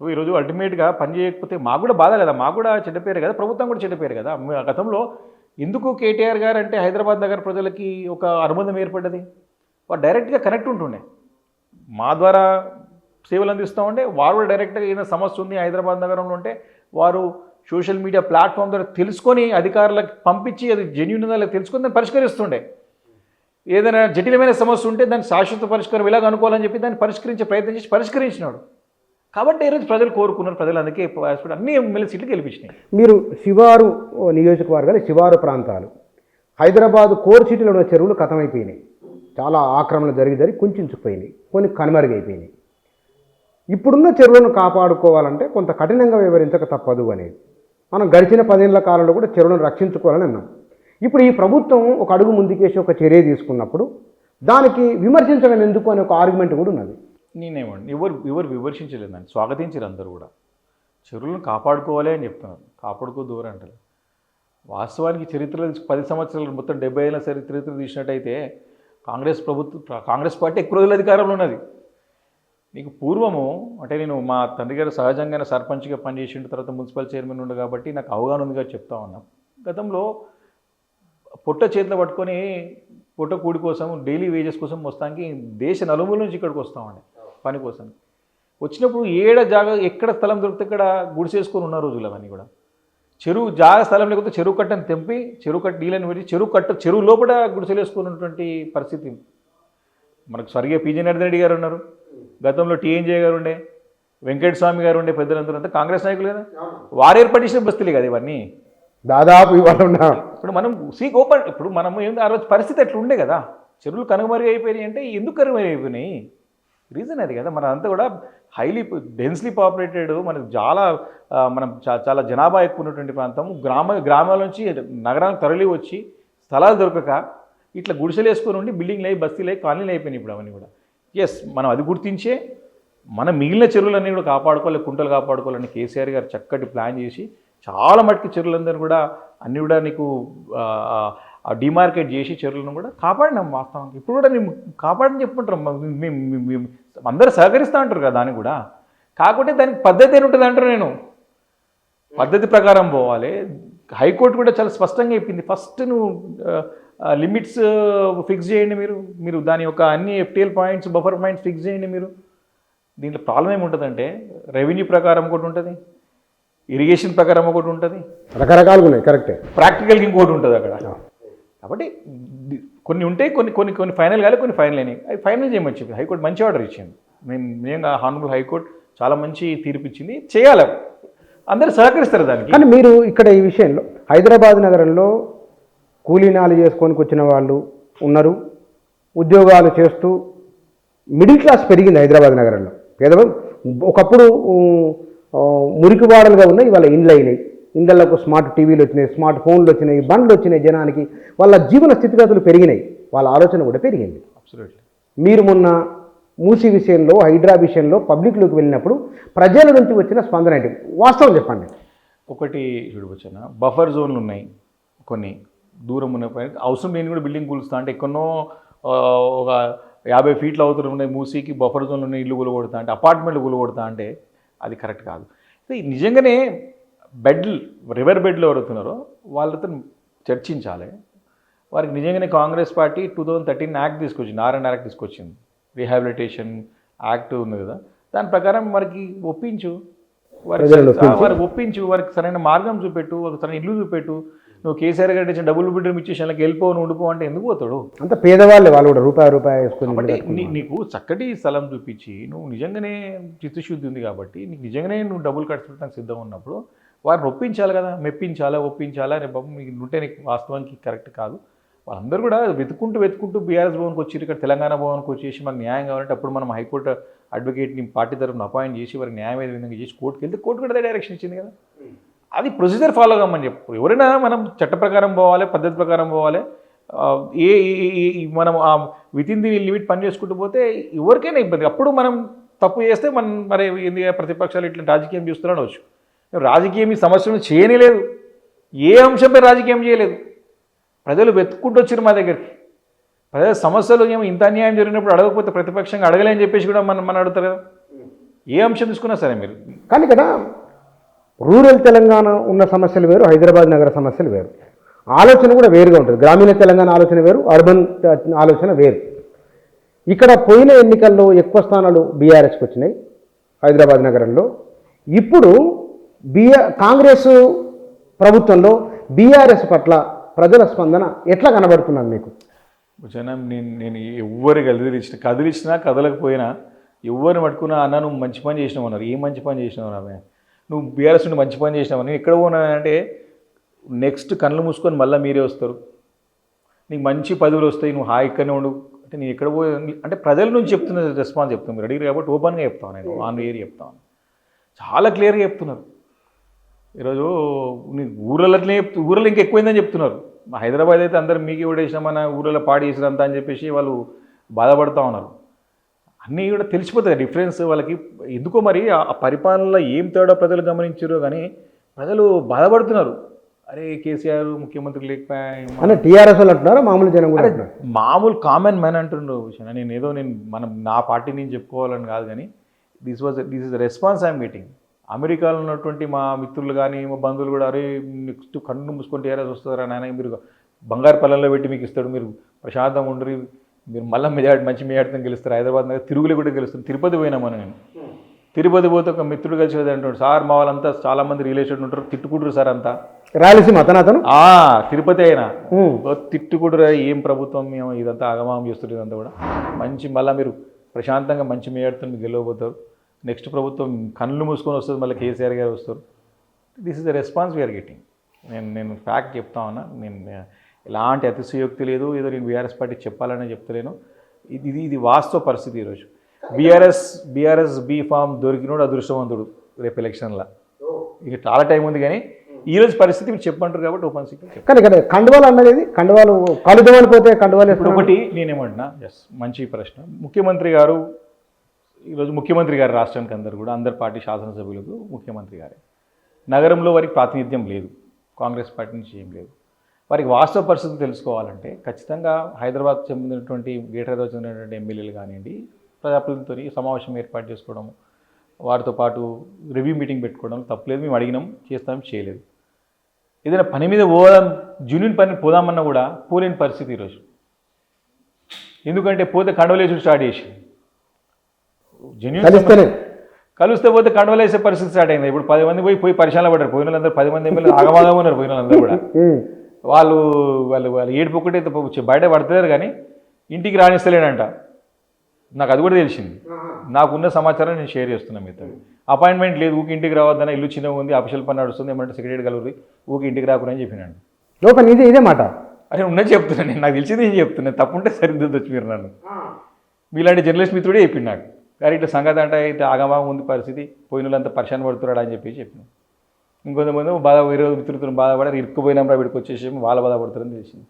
నువ్వు ఈరోజు అల్టిమేట్గా పని చేయకపోతే మాకు కూడా బాధ కదా, మాకు కూడా చెడ్డ పేరు కదా, ప్రభుత్వం కూడా చెడ్డ పేరు కదా. గతంలో ఎందుకు కేటీఆర్ గారు అంటే హైదరాబాద్ నగర ప్రజలకి ఒక అనుబంధం ఏర్పడ్డది. వారు డైరెక్ట్గా కనెక్ట్ ఉంటుండే, మా ద్వారా సేవలు అందిస్తూ ఉంటే వారు కూడా డైరెక్ట్గా ఏదైనా సమస్య ఉంది హైదరాబాద్ నగరంలో ఉంటే వారు సోషల్ మీడియా ప్లాట్ఫామ్ ద్వారా తెలుసుకొని అధికారులకు పంపించి అది జెన్యూన్ ఉందా తెలుసుకొని దాన్ని పరిష్కరిస్తుండే. ఏదైనా జటిలమైన సమస్య ఉంటే దాన్ని శాశ్వత పరిష్కారం ఇలాగ అనుకోవాలని చెప్పి దాన్ని పరిష్కరించే ప్రయత్నం చేసి పరిష్కరించినాడు. కాబట్టి ఈరోజు ప్రజలు కోరుకున్నారు, ప్రజలు అందుకే అన్ని ఎమ్మెల్యే సీట్లు గెలిపించినాయి. మీరు శివారు నియోజకవర్గాలు, శివారు ప్రాంతాలు, హైదరాబాద్ కోర్ సిటీలో ఉన్న చెరువులు ఖతమైపోయినాయి, చాలా ఆక్రమణ జరిగి కుంచుకుపోయినాయి, కొన్ని కనుమరుగైపోయినాయి. ఇప్పుడున్న చెరువులను కాపాడుకోవాలంటే కొంత కఠినంగా వివరించక తప్పదు అనేది. మనం గడిచిన 10 ఏళ్ల కాలంలో కూడా చెరువులను రక్షించుకోవాలని అన్నాం. ఇప్పుడు ఈ ప్రభుత్వం ఒక అడుగు ముందుకేసి ఒక చర్య తీసుకున్నప్పుడు దానికి విమర్శించడం ఎందుకు అనే ఒక ఆర్గ్యుమెంట్ కూడా ఉన్నది. నేనేమండి ఎవరు విమర్శించలేదండి, స్వాగతించారు అందరూ కూడా. చెరువులను కాపాడుకోవాలి అని చెప్తున్నారు, కాపాడుకోదూరం అంటారు. వాస్తవానికి చరిత్రలో 10 సంవత్సరాలు మొత్తం 70 ఏళ్ళ చరిత్ర తీసినట్టయితే కాంగ్రెస్ పార్టీ ఎక్కువ రోజులు అధికారంలో ఉన్నది. నీకు పూర్వము అంటే నేను మా తండ్రి గారు సహజంగానే సర్పంచ్గా పనిచేసిన తర్వాత మున్సిపల్ చైర్మన్ ఉండే కాబట్టి నాకు అవగాహన ఉందిగా చెప్తా ఉన్నాం. గతంలో పొట్ట చేతిలో పట్టుకొని పొట్ట కూడి కోసం డైలీ వేజెస్ కోసం వస్తానికి దేశ నలుమూల నుంచి ఇక్కడికి వస్తామండి పని కోసం. వచ్చినప్పుడు ఎక్కడ స్థలం దొరికితే ఇక్కడ గుడిసేసుకొని ఉన్న రోజులు అవన్నీ కూడా. స్థలం లేకపోతే చెరువు కట్టని తెంపి చెరువు కట్ట నీళ్ళని పెట్టి చెరువు లోపల గుడిసెలు వేసుకున్నటువంటి పరిస్థితి. మనకు స్వర్గీయ పీజీ నరేంద్ర రెడ్డి గారు ఉన్నారు, గతంలో టీఎన్జే గారు ఉండే, వెంకటస్వామి గారు ఉండే, పెద్దలందరూ అంతా కాంగ్రెస్ నాయకులు కదా. వారు ఏర్పడిన బస్తీలే కదా ఇవన్నీ దాదాపు ఇవాళ. ఇప్పుడు మనం ఓపెన్ ఇప్పుడు మనం ఏంది ఆ రోజు పరిస్థితి అట్లా ఉండే కదా. చెరువులు కనుమరుగు అయిపోయినాయి అంటే ఎందుకు కనుమరుగు అయిపోయినాయి, రీజన్ అది కదా. మన అంతా కూడా హైలీ డెన్స్లీ పాపులేటెడ్, మనకు చాలా జనాభా ఎక్కువ ఉన్నటువంటి ప్రాంతం. గ్రామాల నుంచి నగరానికి తరలి వచ్చి స్థలాలు దొరకక ఇట్లా గుడిసెలు వేసుకొని ఉండి బిల్డింగ్లు అయ్యి బస్తీలు అయ్యి కాలనీలు అయిపోయినాయి ఇప్పుడు అవన్నీ కూడా. మనం అది గుర్తించే మన మిగిలిన చెరువులన్నీ కూడా కాపాడుకోవాలి, కుంటలు కాపాడుకోవాలని కేసీఆర్ గారు చక్కటి ప్లాన్ చేసి చాలా మటుకు చెరువులందరూ కూడా అన్నీ కూడా నీకు డిమార్కెట్ చేసి చెరువులను కూడా కాపాడినాం. వాస్తవం ఇప్పుడు కూడా నేను కాపాడని చెప్పుకుంటాం, అందరూ సహకరిస్తూ ఉంటారు కదా దానికి కూడా. కాకపోతే దానికి పద్ధతి ఏమి ఉంటుంది అంటారు, నేను పద్ధతి ప్రకారం పోవాలి. హైకోర్టు కూడా చాలా స్పష్టంగా చెప్పింది, ఫస్ట్ నువ్వు లిమిట్స్ ఫిక్స్ చేయండి, మీరు దాని యొక్క అన్ని FTL points buffer points fix చేయండి. మీరు దీంట్లో ప్రాబ్లం ఏముంటుందంటే రెవెన్యూ ప్రకారం ఒకటి ఉంటుంది, ఇరిగేషన్ ప్రకారం ఒకటి ఉంటుంది, రకరకాలుగా ఉన్నాయి. కరెక్టే. ప్రాక్టికల్గా ఇంకోటి ఉంటుంది అక్కడ. కాబట్టి కొన్ని ఉంటాయి, కొన్ని ఫైనల్ కాలేదు, కొన్ని ఫైనల్ అయినాయి. అవి ఫైనల్ చేయమని చెప్పి హైకోర్టు మంచి ఆర్డర్ ఇచ్చింది. నేను హానరబుల్ హైకోర్టు చాలా మంచి తీర్పు ఇచ్చింది, చేయాలి. అందరూ సహకరిస్తారు దానికి. కానీ మీరు ఇక్కడ ఈ విషయంలో హైదరాబాద్ నగరంలో కూలీనాలు చేసుకొని వచ్చిన వాళ్ళు ఉన్నారు, ఉద్యోగాలు చేస్తూ మిడిల్ క్లాస్ పెరిగింది హైదరాబాద్ నగరంలో. పేదవాళ్ళు ఒకప్పుడు మురికివాడలుగా ఉన్నాయి, ఇవాళ ఇండ్లు అయినాయి, ఇండ్లకు స్మార్ట్ టీవీలు వచ్చినాయి, స్మార్ట్ ఫోన్లు వచ్చినాయి, బండ్లు వచ్చినాయి, జనానికి వాళ్ళ జీవన స్థితిగతులు పెరిగినాయి, వాళ్ళ ఆలోచన కూడా పెరిగింది. అబ్సల్యూట్లీ. మీరు మొన్న మూసీ విషయంలో, హైడ్రా విషయంలో పబ్లిక్లోకి వెళ్ళినప్పుడు ప్రజల నుంచి వచ్చిన స్పందన ఏంటి? వాస్తవం చెప్పండి. ఒకటి చూడవచ్చున బఫర్ జోన్లు ఉన్నాయి, కొన్ని దూరం ఉన్న అవసరం లేని కూడా బిల్డింగ్ కూలుస్తా అంటే ఎక్కడో ఒక 50 ఫీట్లు అవుతున్న ఉన్నాయి మూసీకి బఫర్ జోన్లు ఉన్నాయి, ఇల్లు కూలగొడతా అంటే, అపార్ట్మెంట్లు కూలగొడతా అంటే అది కరెక్ట్ కాదు. నిజంగానే బెడ్లు రివర్ బెడ్లు ఎవరుతున్నారో వాళ్ళతో చర్చించాలి. వారికి నిజంగానే కాంగ్రెస్ పార్టీ 2013 యాక్ట్ తీసుకొచ్చింది, R&R యాక్ట్ తీసుకొచ్చింది, రీహాబిలిటేషన్ యాక్ట్ ఉంది కదా, దాని ప్రకారం వారికి ఒప్పించు, వారికి ఒప్పించు, వారికి సరైన మార్గం చూపెట్టు, ఒక సరైన ఇల్లు చూపెట్టు. నువ్వు కేసీఆర్ గారు ఇచ్చిన డబుల్ బెడ్రూమ్ ఇచ్చేసానికి వెళ్ళిపోను ఉండిపో అంటే ఎందుకు పోతాడు? అంత పేదవాళ్ళే వాళ్ళు కూడా రూపాయి వేసుకుని. నీకు చక్కటి స్థలం చూపించి నువ్వు నిజంగానే చిత్తశుద్ధి ఉంది కాబట్టి నీకు నిజంగానే నువ్వు డబ్బులు ఖర్చు సిద్ధం ఉన్నప్పుడు వారిని ఒప్పించాలి కదా, మెప్పించాలా, ఒప్పించాలా అనే బాబు నీకు ఉంటే నీకు వాస్తవానికి కరెక్ట్ కాదు. వాళ్ళందరూ కూడా వెతుకుంటూ బీఆర్ఎస్ భవన్కి వచ్చి ఇక్కడ తెలంగాణ భవన్కి వచ్చేసి మనకు న్యాయం కావాలంటే అప్పుడు మనం హైకోర్టు అడ్వకేట్ని పార్టీ తరఫున అపాయింట్ చేసి వారికి న్యాయం ఏ విధంగా చేసి కోర్టుకి వెళ్తే కోర్టు కూడా డైరెక్షన్ ఇచ్చింది కదా. అది ప్రొసీజర్ ఫాలో కమ్మని చెప్పు. ఎవరైనా మనం చట్ట ప్రకారం పోవాలి, పద్ధతి ప్రకారం పోవాలి. మనం విత్ ఇన్ ది లిమిట్ పని చేసుకుంటూ పోతే ఎవరికైనా ఇబ్బంది. అప్పుడు మనం తప్పు చేస్తే మనం మరి ఎందుకు ప్రతిపక్షాలు ఇట్లా రాజకీయం చూస్తున్నాడు వచ్చు. రాజకీయం ఈ సమస్యలను చేయలేదు, ఏ అంశంపై రాజకీయం చేయలేదు. ప్రజలు వెతుక్కుంటూ వచ్చారు మా దగ్గరికి. ప్రజల సమస్యలు ఏమో ఇంత అన్యాయం జరిగినప్పుడు అడగకపోతే ప్రతిపక్షంగా అడగలేని చెప్పేసి కూడా మనం అడుగుతారు కదా. ఏ అంశం తీసుకున్నా సరే మీరు. కానీ ఇక్కడ రూరల్ తెలంగాణ ఉన్న సమస్యలు వేరు, హైదరాబాద్ నగర సమస్యలు వేరు, ఆలోచన కూడా వేరుగా ఉంటుంది. గ్రామీణ తెలంగాణ ఆలోచన వేరు, అర్బన్ ఆలోచన వేరు. ఇక్కడ పోయిన ఎన్నికల్లో ఎక్కువ స్థానాలు బీఆర్ఎస్కి వచ్చినాయి హైదరాబాద్ నగరంలో. ఇప్పుడు కాంగ్రెస్ ప్రభుత్వంలో బీఆర్ఎస్ పట్ల ప్రజల స్పందన ఎట్లా కనబడుతున్నది మీకు? జనం నేను ఎవరు కదిలిచ్చినా కదలకపోయినా ఎవరిని పట్టుకున్నా అన్న నువ్వు మంచి పని చేసినావు అన్నారు. ఏ మంచి పని చేసినావు అన్న, నువ్వు బీఆర్ఎస్ నుండి మంచి పని చేసినావు. నేను ఎక్కడ పోనానంటే నెక్స్ట్ కళ్ళు మూసుకొని మళ్ళీ మీరే వస్తారు, నీకు మంచి పదవులు వస్తాయి, నువ్వు హాయి ఇక్కడనే ఉండు అంటే నేను ఎక్కడ పోయి అంటే ప్రజల నుంచి చెప్తున్న రెస్పాన్స్ చెప్తాను. మీరు అడిగారు కాబట్టి ఓపెన్గా చెప్తాను, నేను ఆన్ ఏరియా చెప్తాను, చాలా క్లియర్గా చెప్తున్నారు. ఈరోజు నీకు ఊళ్ళలో ఇంకా ఎక్కువైందని చెప్తున్నారు. హైదరాబాద్ అయితే అందరూ మీకే ఓడేసినామన్న, ఊళ్ళలో పాడి చేసినంత అని చెప్పేసి వాళ్ళు బాధపడుతూ ఉన్నారు. అన్నీ కూడా తెలిసిపోతుంది డిఫరెన్స్ వాళ్ళకి. ఎందుకో మరి ఆ పరిపాలనలో ఏం తేడా ప్రజలు గమనించారో కానీ ప్రజలు బాధపడుతున్నారు. అరే కేసీఆర్ ముఖ్యమంత్రి లేకపోయా టీఆర్ఎస్ వాళ్ళు అంటున్నారు, మామూలు జనం కూడా మామూలు కామన్ మ్యాన్ అంటుండ్రు. నేను నా పార్టీ నుంచి చెప్పుకోవాలని కాదు కానీ this is the response I'm getting. అమెరికాలో ఉన్నటువంటి మా మిత్రులు కానీ మా బంధువులు కూడా అరే నెక్స్ట్ కన్ను మూసుకొని టీఆర్ఎస్ వస్తారా నాయన, మీరు బంగారు పల్లెల్లో పెట్టి మీకు ఇస్తాడు, మీరు ప్రశాంతంగా ఉండరు, మీరు మళ్ళీ మంచి మెజార్టీతో గెలుస్తారు, హైదరాబాద్ నగర్ తిరుగులే కూడా గెలుస్తారు. తిరుపతి పోయినామని నేను తిరుపతి పోతే ఒక మిత్రుడు కలిసి అంటాడు, సార్ మా వాళ్ళంతా చాలామంది రిలేషన్ ఉంటారు, తిట్టుకుంటారు సార్ అంతా రాయలసీమ అతను తిరుపతి అయినా తిట్టుకుంటారు, ఏం ప్రభుత్వం మేము ఇదంతా ఆగమాగం చేస్తారు, ఇదంతా కూడా మంచి మళ్ళీ మీరు ప్రశాంతంగా మంచి మెజార్టీతో మీరు గెలవబోతారు, నెక్స్ట్ ప్రభుత్వం కళ్ళు మూసుకొని వస్తుంది, మళ్ళీ కేసీఆర్ గారు వస్తారు. This is the response we are getting. నేను ఫ్యాక్ట్ చెప్తా ఉన్నా, నేను ఎలాంటి అతిశయోక్తి లేదు, ఏదో నేను బీఆర్ఎస్ పార్టీ చెప్పాలని చెప్తలేను. ఇది వాస్తవ పరిస్థితి. ఈరోజు బీఆర్ఎస్ బీఫామ్ దొరికినోడు అదృష్టవంతుడు రేపు ఎలక్షన్లో. ఇక చాలా టైం ఉంది కానీ ఈరోజు పరిస్థితి మీరు చెప్పంటారు కాబట్టి ఓపెన్ సీక్రెట్. కానీ ఇక్కడ కండువాలు అన్నది కండువాలు కలుద్దామని పోతే కండువాలు ఇప్పుడు ఒకటి నేనేమంటున్నా, ఎస్ మంచి ప్రశ్న. ముఖ్యమంత్రి గారు ఈరోజు ముఖ్యమంత్రి గారు రాష్ట్రానికి అందరి పార్టీ శాసనసభ్యులకు ముఖ్యమంత్రి గారే. నగరంలో వారికి ప్రాతినిధ్యం లేదు, కాంగ్రెస్ పార్టీ నుంచి ఏం లేదు. వారికి వాస్తవ పరిస్థితి తెలుసుకోవాలంటే ఖచ్చితంగా హైదరాబాద్ చెందినటువంటి గ్రేటర్ హైదరాబాద్ చెందినటువంటి ఎమ్మెల్యేలు కానివ్వండి, ప్రజాప్రతినిధులతో సమావేశం ఏర్పాటు చేసుకోవడం, వారితో పాటు రివ్యూ మీటింగ్ పెట్టుకోవడం తప్పలేదు. మేము అడిగినాం, చేస్తాం, చేయలేదు. ఏదైనా పని మీద పోదాం, జూనియన్ పని పోదామన్నా కూడా పోలేని పరిస్థితి ఈరోజు. ఎందుకంటే పోతే కండవలేసుడు స్టార్ట్ చేసి కలిస్తే పోతే కండవలేసే పరిస్థితి స్టార్ట్ అయింది. ఇప్పుడు 10 మంది పోయి పరిశాల పడ్డారు. పోయిన వాళ్ళందరూ 10 మంది ఎమ్మెల్యేలు ఆగమాగా ఉన్నారు. పోయిన వాళ్ళందరూ కూడా వాళ్ళు ఏడుపు ఒకటే బయట పడుతున్నారు కానీ ఇంటికి రాణిస్తలేడంట. నాకు అది కూడా తెలిసింది. నాకున్న సమాచారం నేను షేర్ చేస్తున్నాను మీతో. అపాయింట్మెంట్ లేదు, ఊకి ఇంటికి రావద్దన్న, ఇల్లు చిన్నగా ఉంది, అఫీషియల్ పని నడుస్తుంది, ఏమంటే సెక్రటరీ కలవరి, ఊకి ఇంటికి రాకుండా అని చెప్పినాను. లోపల ఇదే మాట. అరే ఉన్నది చెప్తున్నాను నేను, నాకు తెలిసింది ఏం చెప్తున్నాను. తప్పుంటే సరిదిద్దు వచ్చి మీరు నన్ను. మీలాంటి జర్నలిస్ట్ మిత్రుడే చెప్పింది నాకు. కానీ ఇట్లా సంగతి అంటే అయితే ఆగమాగం ఉంది పరిస్థితి, పోయిన వాళ్ళంతా పరిశాన్ పడుతున్నాడు అని చెప్పిన. ఇంకొంతమంది బాధ వేరే మిత్రులతో బాధపడారు, ఇరుక్కుపోయినాం రా వీడికి వచ్చేసి వాళ్ళు బాధపడతారని తెలిసింది.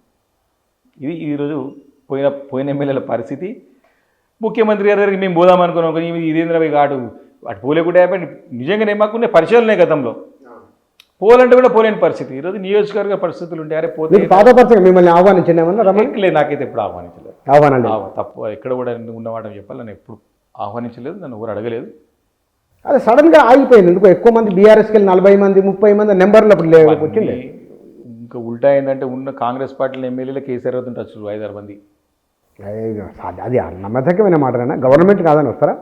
ఇది ఈరోజు పోయిన ఎమ్మెల్యేల పరిస్థితి. ముఖ్యమంత్రి గారి దగ్గరికి మేము పోదాం అనుకున్నాం, కానీ ఇదేంద్ర కాడు అటు పోలేకుండా అయిపోయి నిజంగానే మాకున్న పరిచయాలు గతంలో పోలంటే కూడా పోలేని పరిస్థితి. ఈరోజు నియోజకవర్గ పరిస్థితులు ఉంటాయి. అరే పోతే పాత పరిచయం మిమ్మల్ని ఆహ్వానించామన్నా లేదు, నాకైతే ఎప్పుడు ఆహ్వానించలేదు. ఆహ్వానండి తప్పు ఎక్కడ కూడా ఉన్నమాట చెప్పాలి, నన్ను ఎప్పుడు ఆహ్వానించలేదు, నన్ను ఎవరు అడగలేదు. అదే సడన్గా ఆగిపోయింది ఎందుకు? ఎక్కువ మంది బీఆర్ఎస్కి వెళ్ళి 40 మంది 30 మంది నెంబర్లు అప్పుడు వచ్చింది. ఇంకా ఉల్టా ఏంటంటే ఉన్న కాంగ్రెస్ పార్టీల ఎమ్మెల్యేలు కేసీఆర్ అవుతుంటే టచ్ 5-6 మంది. అది నమ్మదగ్గమైన మాటనా? గవర్నమెంట్ కాదని వస్తారా?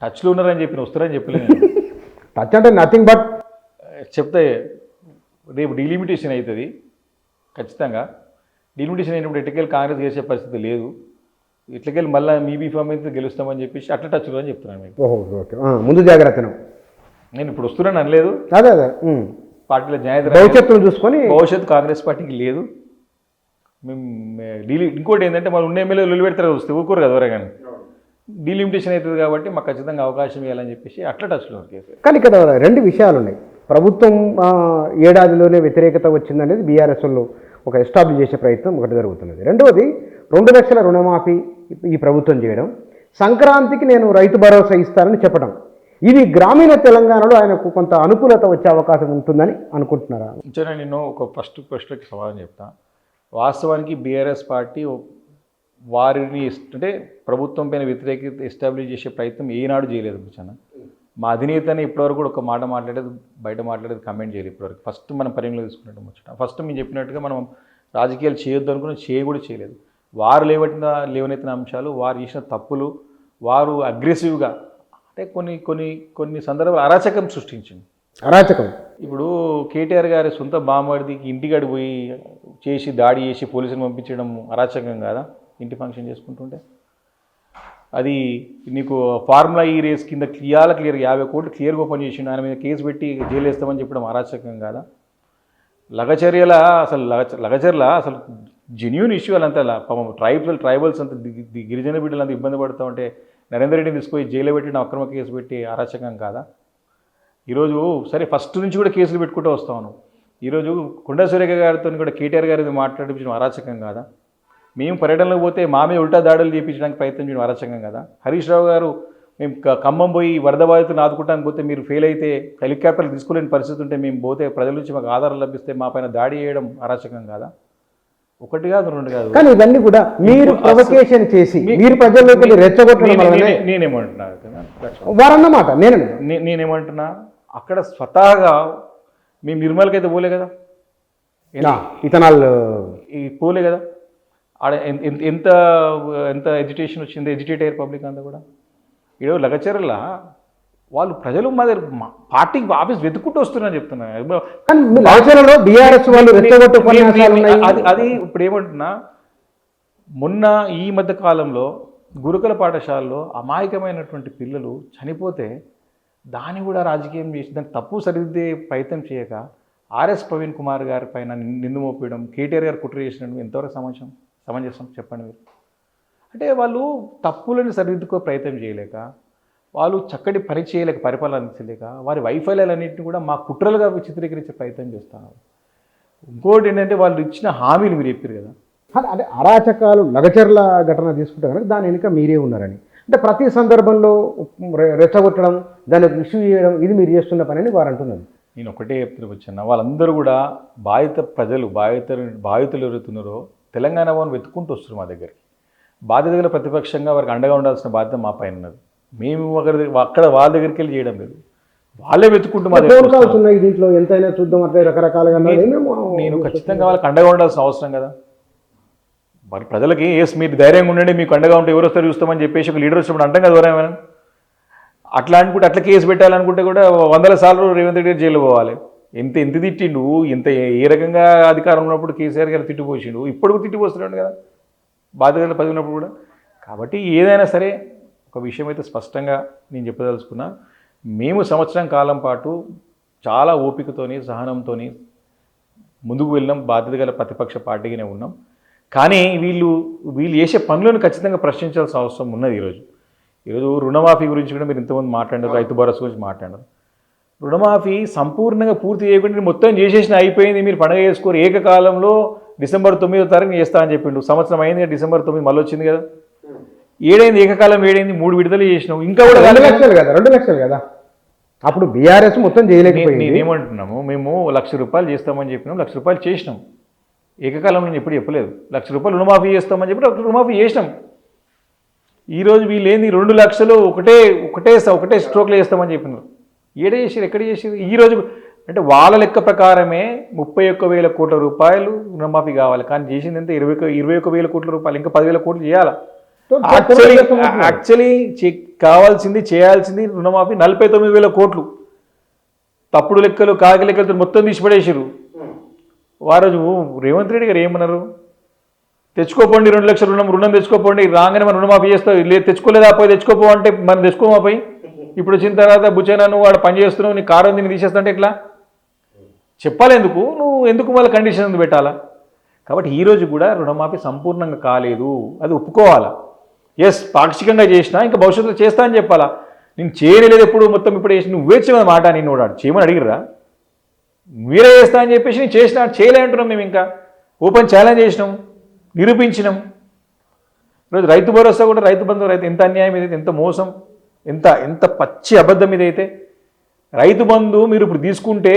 టచ్లో ఉన్నారని చెప్పిన, వస్తారని చెప్పలేదు. టచ్ అంటే నథింగ్ బట్ చెప్తే రేపు డిలిమిటేషన్ అవుతుంది ఖచ్చితంగా. డిలిమిటేషన్ అయినప్పుడు ఎట్లకెళ్ళి కాంగ్రెస్ గెలిచే పరిస్థితి లేదు, ఇట్లకెళ్ళి మళ్ళీ మీ బీఫామ్ అయితే గెలుస్తామని చెప్పేసి అట్లా టచ్లో అని చెప్తున్నాను మీకు. ఓకే, ముందు జాగ్రత్తను. నేను ఇప్పుడు వస్తున్నాను అనలేదు. అదే పార్టీలో భవిష్యత్తును చూసుకొని భవిష్యత్తు కాంగ్రెస్ పార్టీకి లేదు. మేము ఇంకోటి ఏంటంటే వాళ్ళు ఉన్న ఎమ్మెల్యేలు నిలబెడతారు పెడతారు, వస్తే ఊరుకోరు కదా ఎవరే, కానీ డీలిమిటేషన్ అవుతుంది కాబట్టి మాకు ఖచ్చితంగా అవకాశం ఇవ్వాలని చెప్పేసి అట్లా టచ్లో కేసు. కానీ ఇక్కడ 2 విషయాలు ఉన్నాయి. ప్రభుత్వం ఏడాదిలోనే వ్యతిరేకత వచ్చిందనేది బీఆర్ఎస్ వాళ్ళు ఒక ఎస్టాబ్లిష్ చేసే ప్రయత్నం ఒకటి జరుగుతున్నది. రెండవది 2 లక్షల రుణమాఫీ ఈ ప్రభుత్వం చేయడం, సంక్రాంతికి నేను రైతు భరోసా ఇస్తానని చెప్పడం, ఇది గ్రామీణ తెలంగాణలో ఆయనకు కొంత అనుకూలత వచ్చే అవకాశం ఉంటుందని అనుకుంటున్నారా? నేను ఒక ఫస్ట్ క్వశ్చన్కి సమాధానం చెప్తాను. వాస్తవానికి బీఆర్ఎస్ పార్టీ వారిని అంటే ప్రభుత్వం పైన వ్యతిరేకత ఎస్టాబ్లిష్ చేసే ప్రయత్నం ఏనాడు చేయలేదు. కూర్చొని మా అధినేతని ఇప్పటివరకు కూడా ఒక మాట మాట్లాడేది, బయట మాట్లాడేది, కమెంట్ చేయలేదు ఇప్పటివరకు. ఫస్ట్ మనం పరిగణలో తీసుకున్నట్టు ముచ్చట. ఫస్ట్ మేము చెప్పినట్టుగా మనం రాజకీయాలు చేయొద్దు అనుకుని కూడా చేయలేదు. వారు లేవనెత్తిన అంశాలు, వారు చేసిన తప్పులు, వారు అగ్రెసివ్గా అంటే కొన్ని సందర్భాలు అరాచకం సృష్టించింది. అరాచకం ఇప్పుడు కేటీఆర్ గారి సొంత బామ్మడికి ఇంటికాడి పోయి చేసి దాడి చేసి పోలీసులు పంపించడం అరాచకం కాదా? ఇంటి ఫంక్షన్ చేసుకుంటుంటే అది నీకు ఫార్ములా ఈ రేస్ కింద క్లియర్ 50 కోట్లు క్లియర్గా ఓపెన్ చేసిండు, ఆయన మీద కేసు పెట్టి జైలు వేస్తామని చెప్పడం అరాచకం కాదా? లగచర్ల అసలు జెన్యూన్ ఇష్యూ వాళ్ళంతా పాపం ట్రైబల్స్ అంతా గిరిజన బిడ్డలు అంతా ఇబ్బంది పడుతూ ఉంటే నరేందర్ రెడ్డిని తీసుకొని జైల్లో పెట్టిన అక్రమ కేసు పెట్టి అరాచకం కాదా? ఈరోజు సరే ఫస్ట్ నుంచి కూడా కేసులు పెట్టుకుంటూ వస్తాను. ఈరోజు కొండా సురేఖ గారితో కూడా కేటీఆర్ గారి మాట్లాడించడం అరాచకం కాదా? మేము పర్యటనలో పోతే మా మీద ఉల్టా దాడులు చేయించడానికి ప్రయత్నం చేయడం అరాచకం కదా? హరీష్ రావు గారు మేము ఖమ్మం పోయి వరద బాధితులను ఆదుకుంటానికి పోతే మీరు ఫెయిల్ అయితే హెలికాప్టర్లు తీసుకోలేని పరిస్థితి ఉంటే మేము పోతే ప్రజల నుంచి మాకు ఆధారాలు లభిస్తే మా పైన దాడి చేయడం అరాచకం కాదా? ఒకటి కాదు, 2 కాదు. కానీ ఇవన్నీ కూడా మీరు ప్రొవొకేషన్ చేసి మీరు ప్రజల్లోకి రెచ్చగొట్టడం వల్లనే నేనేమంటున్నా వారన్నమాట. నేనేమంటున్నా అక్కడ స్వతహాగా మేము నిర్మల్కైతే పోలే కదా, ఇథనాల్ పోలే కదా. ఆడ ఎంత ఎంత ఎడ్యుటేషన్ వచ్చింది, ఎడ్యుకేట్ అయ్యారు పబ్లిక్ అంతా కూడా. ఈరోజు లగచర్ల వాళ్ళు ప్రజలు మా దగ్గర పార్టీకి ఆఫీస్ వెతుక్కుంటూ వస్తున్నారని చెప్తున్నారు. అది ఇప్పుడు ఏమంటున్నా, మొన్న ఈ మధ్య కాలంలో గురుకుల పాఠశాలలో అమాయకమైనటువంటి పిల్లలు చనిపోతే దాన్ని కూడా రాజకీయం చేసి దాన్ని తప్పు సరిదిద్దే ప్రయత్నం చేయక ఆర్ఎస్ ప్రవీణ్ కుమార్ గారి పైన నిందు మోపడం, కేటీఆర్ గారు కుట్ర చేసినట్టు ఎంతవరకు సమంజసం చెప్పండి మీరు? అంటే వాళ్ళు తప్పులను సరిదిద్దుకో ప్రయత్నం చేయలేక, వాళ్ళు చక్కటి పని చేయలేక, పరిపాలన అందించలేక వారి వైఫల్యాలన్నింటినీ కూడా మా కుట్రలుగా చిత్రీకరించే ప్రయత్నం చేస్తున్నారు. ఇంకోటి ఏంటంటే వాళ్ళు ఇచ్చిన హామీలు మీరు చెప్పారు కదా, అంటే అరాచకాలు లగచర్ల ఘటన తీసుకుంటే కనుక దాని వెనుక మీరే ఉన్నారని, అంటే ప్రతి సందర్భంలో రెచ్చగొట్టడం, దాన్ని ఇష్యూ చేయడం, ఇది మీరు చేస్తున్న పని అని వారు అంటున్నారు. నేను ఒకటే చెప్తూ వచ్చాను, వాళ్ళందరూ కూడా బాధితులు ఎవరుతున్నారో తెలంగాణ వాళ్ళని వెతుక్కుంటూ వస్తున్నారు మా దగ్గరికి. బాధ్యత గల ప్రతిపక్షంగా వారికి అండగా ఉండాల్సిన బాధ్యత మా పైన ఉన్నది. మేము అక్కడ వాళ్ళ దగ్గరికి వెళ్ళి చేయడం లేదు, వాళ్ళే వెతుక్కుంటూ మా దగ్గర. దీంట్లో ఎంతైనా చూద్దాం అట్లా రకరకాలుగా నేను ఖచ్చితంగా వాళ్ళకి అండగా ఉండాల్సిన అవసరం కదా. మరి ప్రజలకి మీరు ధైర్యంగా ఉండండి, మీకు అండగా ఉంటే ఎవరు వస్తారు చూస్తామని చెప్పేసి ఒక లీడర్ వచ్చినప్పుడు అంటాం కదా ఎవరైనా. అట్లా అనుకుంటే అట్లా కేసు పెట్టాలనుకుంటే కూడా 100 సార్లు రేవంత్ రెడ్డి గారు జైలు పోవాలి. ఎంత తిట్టిండు, ఏ రకంగా అధికారం ఉన్నప్పుడు కేసీఆర్ గారు తిట్టిపోసిండు, ఇప్పుడు తిట్టిపోస్తున్నాడు కదా బాధ్యతలు పది ఉన్నప్పుడు కూడా. కాబట్టి ఏదైనా సరే ఒక విషయం అయితే స్పష్టంగా నేను చెప్పదలుచుకున్నా, మేము సంవత్సరం కాలం పాటు చాలా ఓపికతోని సహనంతోని ముందుకు వెళ్ళాం, బాధ్యత గల ప్రతిపక్ష పార్టీగానే ఉన్నాం. కానీ వీళ్ళు చేసే పనులను ఖచ్చితంగా ప్రశ్నించాల్సిన అవసరం ఉన్నది. ఈరోజు రుణమాఫీ గురించి కూడా మీరు ఇంతమంది మాట్లాడారు, రైతు భరోసా గురించి మాట్లాడారు. రుణమాఫీ సంపూర్ణంగా పూర్తి చేయకుండా మొత్తం చేసేసిన అయిపోయింది, మీరు పండుగ చేసుకోరు, ఏకకాలంలో డిసెంబర్ 9వ తారీఖున చేస్తా అని చెప్పిండు. సంవత్సరం అయింది, డిసెంబర్ 9 మళ్ళీ వచ్చింది కదా, ఏడైంది ఏకకాలం, 3 విడుదల చేసినాం. ఇంకా కూడా 2 లక్షలు కదా అప్పుడు బీఆర్ఎస్ మొత్తం చేయలేకపోయింది. నేనేమంటున్నాము, మేము ₹1,00,000 చేస్తామని చెప్పినాం, ₹1,00,000 చేసినాం. ఏకకాలంలో నేను ఎప్పుడు చెప్పలేదు. ₹1,00,000 రుణమాఫీ చేస్తామని చెప్పి రుణమాఫీ చేసినాం. ఈరోజు వీళ్ళు ఏంది 2 లక్షలు ఒకటే స్ట్రోక్లో చేస్తామని చెప్పినారు. ఏడే చేసారు, ఎక్కడ చేసారు? ఈరోజు అంటే వాళ్ళ లెక్క ప్రకారమే 31,000 కోట్ల రూపాయలు రుణమాఫీ కావాలి, కానీ చేసింది ఎంత 21,000 కోట్ల రూపాయలు, ఇంకా 10,000 కోట్లు చేయాలి. యాక్చువల్లీ కావాల్సింది చేయాల్సింది రుణమాఫీ 49,000 కోట్లు. తప్పుడు లెక్కలు కాకి లెక్కలతో మొత్తం తీసిపడేసారు. వారోజు రేవంత్ రెడ్డి గారు ఏమన్నారు, తెచ్చుకోపోండి 2 లక్షల రుణం తెచ్చుకోపోండి, రాగానే మనం రుణమాఫీ చేస్తావు, లేదు తెచ్చుకోలేదా పోయి తెచ్చుకోపో అంటే మనం తెచ్చుకోమాపోయి, ఇప్పుడు వచ్చిన తర్వాత బుచ్చనా నువ్వు వాడు పని చేస్తున్నావు, నీ కారు ఉంది తీసేస్తా అంటే ఎట్లా చెప్పాలి? నువ్వు ఎందుకు మళ్ళీ కండిషన్ ఎందుకు పెట్టాలా? కాబట్టి ఈరోజు కూడా రుణమాఫీ సంపూర్ణంగా కాలేదు, అది ఒప్పుకోవాలా. ఎస్, పాక్షికంగా చేసినా ఇంకా భవిష్యత్తులో చేస్తా అని చెప్పాలా. నేను చేయలేదు ఎప్పుడు, మొత్తం ఇప్పుడు చేసి నువ్వే చేయమని మాట నేను వాడు చేయమని అడిగిర్రా? మీరే చేస్తా అని చెప్పేసి నేను చేసినా చేయలే అంటున్నాం. మేము ఇంకా ఓపెన్ ఛాలెంజ్ చేసినాం, నిరూపించినాం. ఈరోజు రైతు భరోసా కూడా, రైతు బంధు ఎంత అన్యాయం ఇదైతే, ఎంత మోసం, ఎంత పచ్చి అబద్ధం ఇదైతే. రైతు బంధు మీరు ఇప్పుడు తీసుకుంటే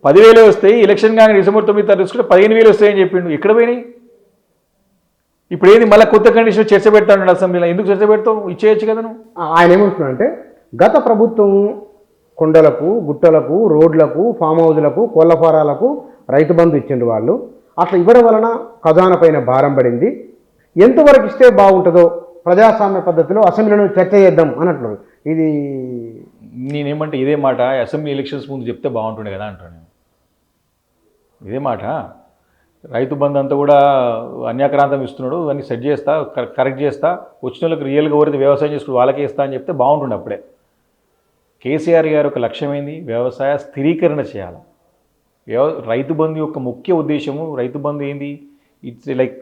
10,000 వస్తాయి, ఎలక్షన్ కానీ డిసెంబర్ 9 తారీఖు తీసుకుంటే 15,000 వస్తాయని చెప్పిండు. ఎక్కడ పోయినాయి? ఇప్పుడు ఏది మళ్ళీ కొత్త కండిషన్ చర్చ పెడతాడు అసెంబ్లీలో. ఎందుకు చర్చ పెడతావు? ఇచ్చేయచ్చు కదా నువ్వు. ఆయన ఏమంటున్నాడంటే గత ప్రభుత్వం కొండలకు, గుట్టలకు, రోడ్లకు, ఫామ్ హౌజ్లకు, కోళ్ల ఫారాలకు రైతు బంధు ఇచ్చిండు వాళ్ళు. అట్లా ఇవ్వడం వలన ఖజానా పైన భారం పడింది. ఎంతవరకు ఇస్తే బాగుంటుందో ప్రజాస్వామ్య పద్ధతిలో అసెంబ్లీలో చర్చ చేద్దాం అన్నట్లు. ఇది నేనేమంటే ఇదే మాట అసెంబ్లీ ఎలక్షన్స్ ముందు చెప్తే బాగుంటుండే కదా అంటాను. ఇదే మాట, రైతు బంధు అంతా కూడా అన్యాక్రాంతం ఇస్తున్నాడు, అన్నీ సెట్ చేస్తా, కరెక్ట్ చేస్తా, వచ్చిన వాళ్ళకి రియల్గా ఎవరైతే వ్యవసాయం చేసుకుని వాళ్ళకే ఇస్తా అని చెప్తే బాగుంటుండే. అప్పుడే కేసీఆర్ గారు ఒక లక్ష్యమైంది వ్యవసాయ స్థిరీకరణ చేయాలి. రైతు బంధు యొక్క ముఖ్య ఉద్దేశము, రైతు బంధు ఏంది, ఇట్స్ లైక్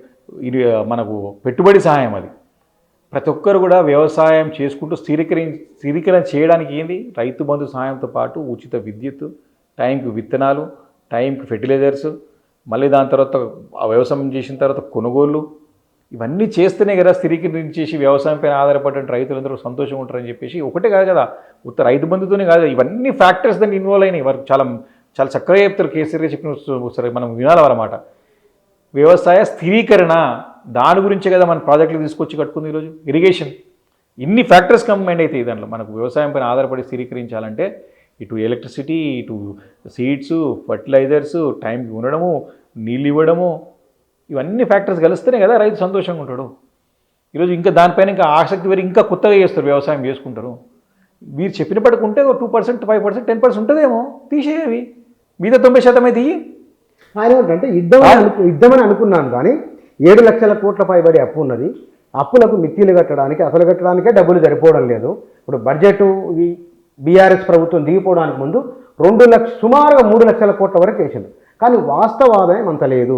ఇది మనకు పెట్టుబడి సహాయం. అది ప్రతి ఒక్కరు కూడా వ్యవసాయం చేసుకుంటూ స్థిరీకరణ చేయడానికి ఏంది, రైతు బంధు సహాయంతో పాటు ఉచిత విద్యుత్, టైంకి విత్తనాలు, టైంకి ఫెర్టిలైజర్స్, మళ్ళీ దాని తర్వాత వ్యవసాయం చేసిన తర్వాత కొనుగోళ్ళు, ఇవన్నీ చేస్తేనే కదా స్థిరీకరించేసి వ్యవసాయం పైన ఆధారపడిన రైతులందరూ సంతోషంగా ఉంటారని చెప్పేసి. ఒకటే కాదు కదా, ఉత్త రైతు బంధుతోనే కాదు, ఇవన్నీ ఫ్యాక్టర్స్ దాన్ని ఇన్వాల్వ్ అయినాయి. వారు చాలా చక్కగా చెప్తారు, కేసీఆర్ చెప్పిన సరే మనం వినాలన్నమాట. వ్యవసాయ స్థిరీకరణ, దాని గురించే కదా మన ప్రాజెక్టులు తీసుకొచ్చి కట్టుకుంది. ఈరోజు ఇరిగేషన్, ఇన్ని ఫ్యాక్టర్స్ కంబైండ్ అయితే దాంట్లో మనకు వ్యవసాయం పైన ఆధారపడి స్థిరీకరించాలంటే ఇటు ఎలక్ట్రిసిటీ, ఇటు సీడ్స్, ఫర్టిలైజర్స్, టైంకి ఉండడము, నీళ్ళు ఇవ్వడము, ఇవన్నీ ఫ్యాక్టర్స్ కలిస్తేనే కదా రైతు సంతోషంగా ఉంటాడు. ఈరోజు ఇంకా దానిపైన ఇంకా ఆసక్తి పెరిగి ఇంకా కొత్తగా చేస్తారు, వ్యవసాయం చేసుకుంటారు. మీరు చెప్పిన పడుకుంటే 2%, 5%, 10% ఉంటుందేమో, తీసేవి మీద 90% అయితే ఇవి. ఆయన ఏంటంటే ఇద్దామని అనుకున్నాను, కానీ 7 లక్షల కోట్ల పైబడి అప్పు ఉన్నది. అప్పులకు మిత్తిలు కట్టడానికి, అసలు కట్టడానికే డబ్బులు సరిపోవడం లేదు. ఇప్పుడు బడ్జెట్ బీఆర్ఎస్ ప్రభుత్వం దిగిపోవడానికి ముందు సుమారుగా 3 లక్షల కోట్ల వరకు వేసింది. కానీ వాస్తవ ఆదాయం అంత లేదు.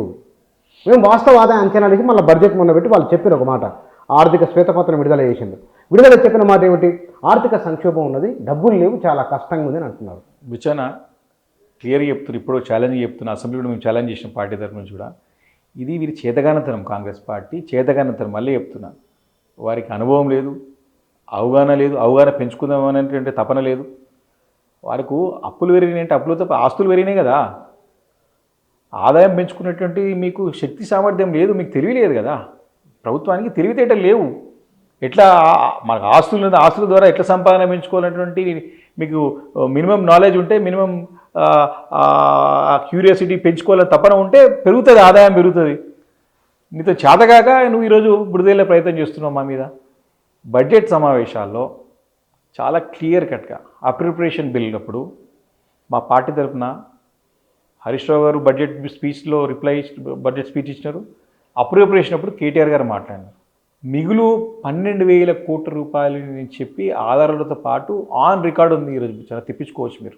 మేము వాస్తవ ఆదాయం అంచనా వేసి మళ్ళీ బడ్జెట్ మొన్న పెట్టి వాళ్ళు చెప్పిన ఒక మాట, ఆర్థిక శ్వేతపత్రం విడుదల చేసింది. విడుదల చెప్పిన మాట ఏమిటి, ఆర్థిక సంక్షోభం ఉన్నది, డబ్బులు లేవు, చాలా కష్టంగా ఉంది అని అంటున్నారు. విచారణ క్లియర్గా చెప్తున్నారు. ఇప్పుడు ఛాలెంజ్ చెప్తున్నా, అసెంబ్లీలో మేము ఛాలెంజ్ చేసిన పార్టీ తరఫు నుంచి కూడా, ఇది వీరి చేతగానతనం, కాంగ్రెస్ పార్టీ చేతగానతనం. మళ్ళీ చెప్తున్నా, వారికి అనుభవం లేదు, అవగాహన పెంచుకుందామనేటువంటి తపన లేదు. వారికి అప్పులు పెరిగినాయి అంటే అప్పులు తప్ప ఆస్తులు పెరిగినాయి కదా. ఆదాయం పెంచుకునేటువంటి మీకు శక్తి సామర్థ్యం లేదు, మీకు తెలివి లేదు కదా. ప్రభుత్వానికి తెలివితేటలు లేవు. ఎట్లా మనకు ఆస్తుల ద్వారా ఎట్లా సంపాదన పెంచుకోవాలనేటువంటి మీకు మినిమం నాలెడ్జ్ ఉంటే, మినిమం క్యూరియాసిటీ పెంచుకోవాలని తపన ఉంటే పెరుగుతుంది, ఆదాయం పెరుగుతుంది. నీతో చేతగాక నువ్వు ఈరోజు బురదేళ్ళ ప్రయత్నం చేస్తున్నావు మా మీద. బడ్జెట్ సమావేశాల్లో చాలా క్లియర్ కట్గా అప్రిపరేషన్ బిల్ అప్పుడు మా పార్టీ తరఫున హరీష్ రావు గారు బడ్జెట్ స్పీచ్ ఇచ్చినారు. అప్రిపరేషన్ అప్పుడు కేటీఆర్ గారు మాట్లాడినారు. మిగులు 12,000 కోట్ల రూపాయలు అని చెప్పి ఆధారాలతో పాటు ఆన్ రికార్డ్ ఉంది. ఈరోజు చాలా తెప్పించుకోవచ్చు మీరు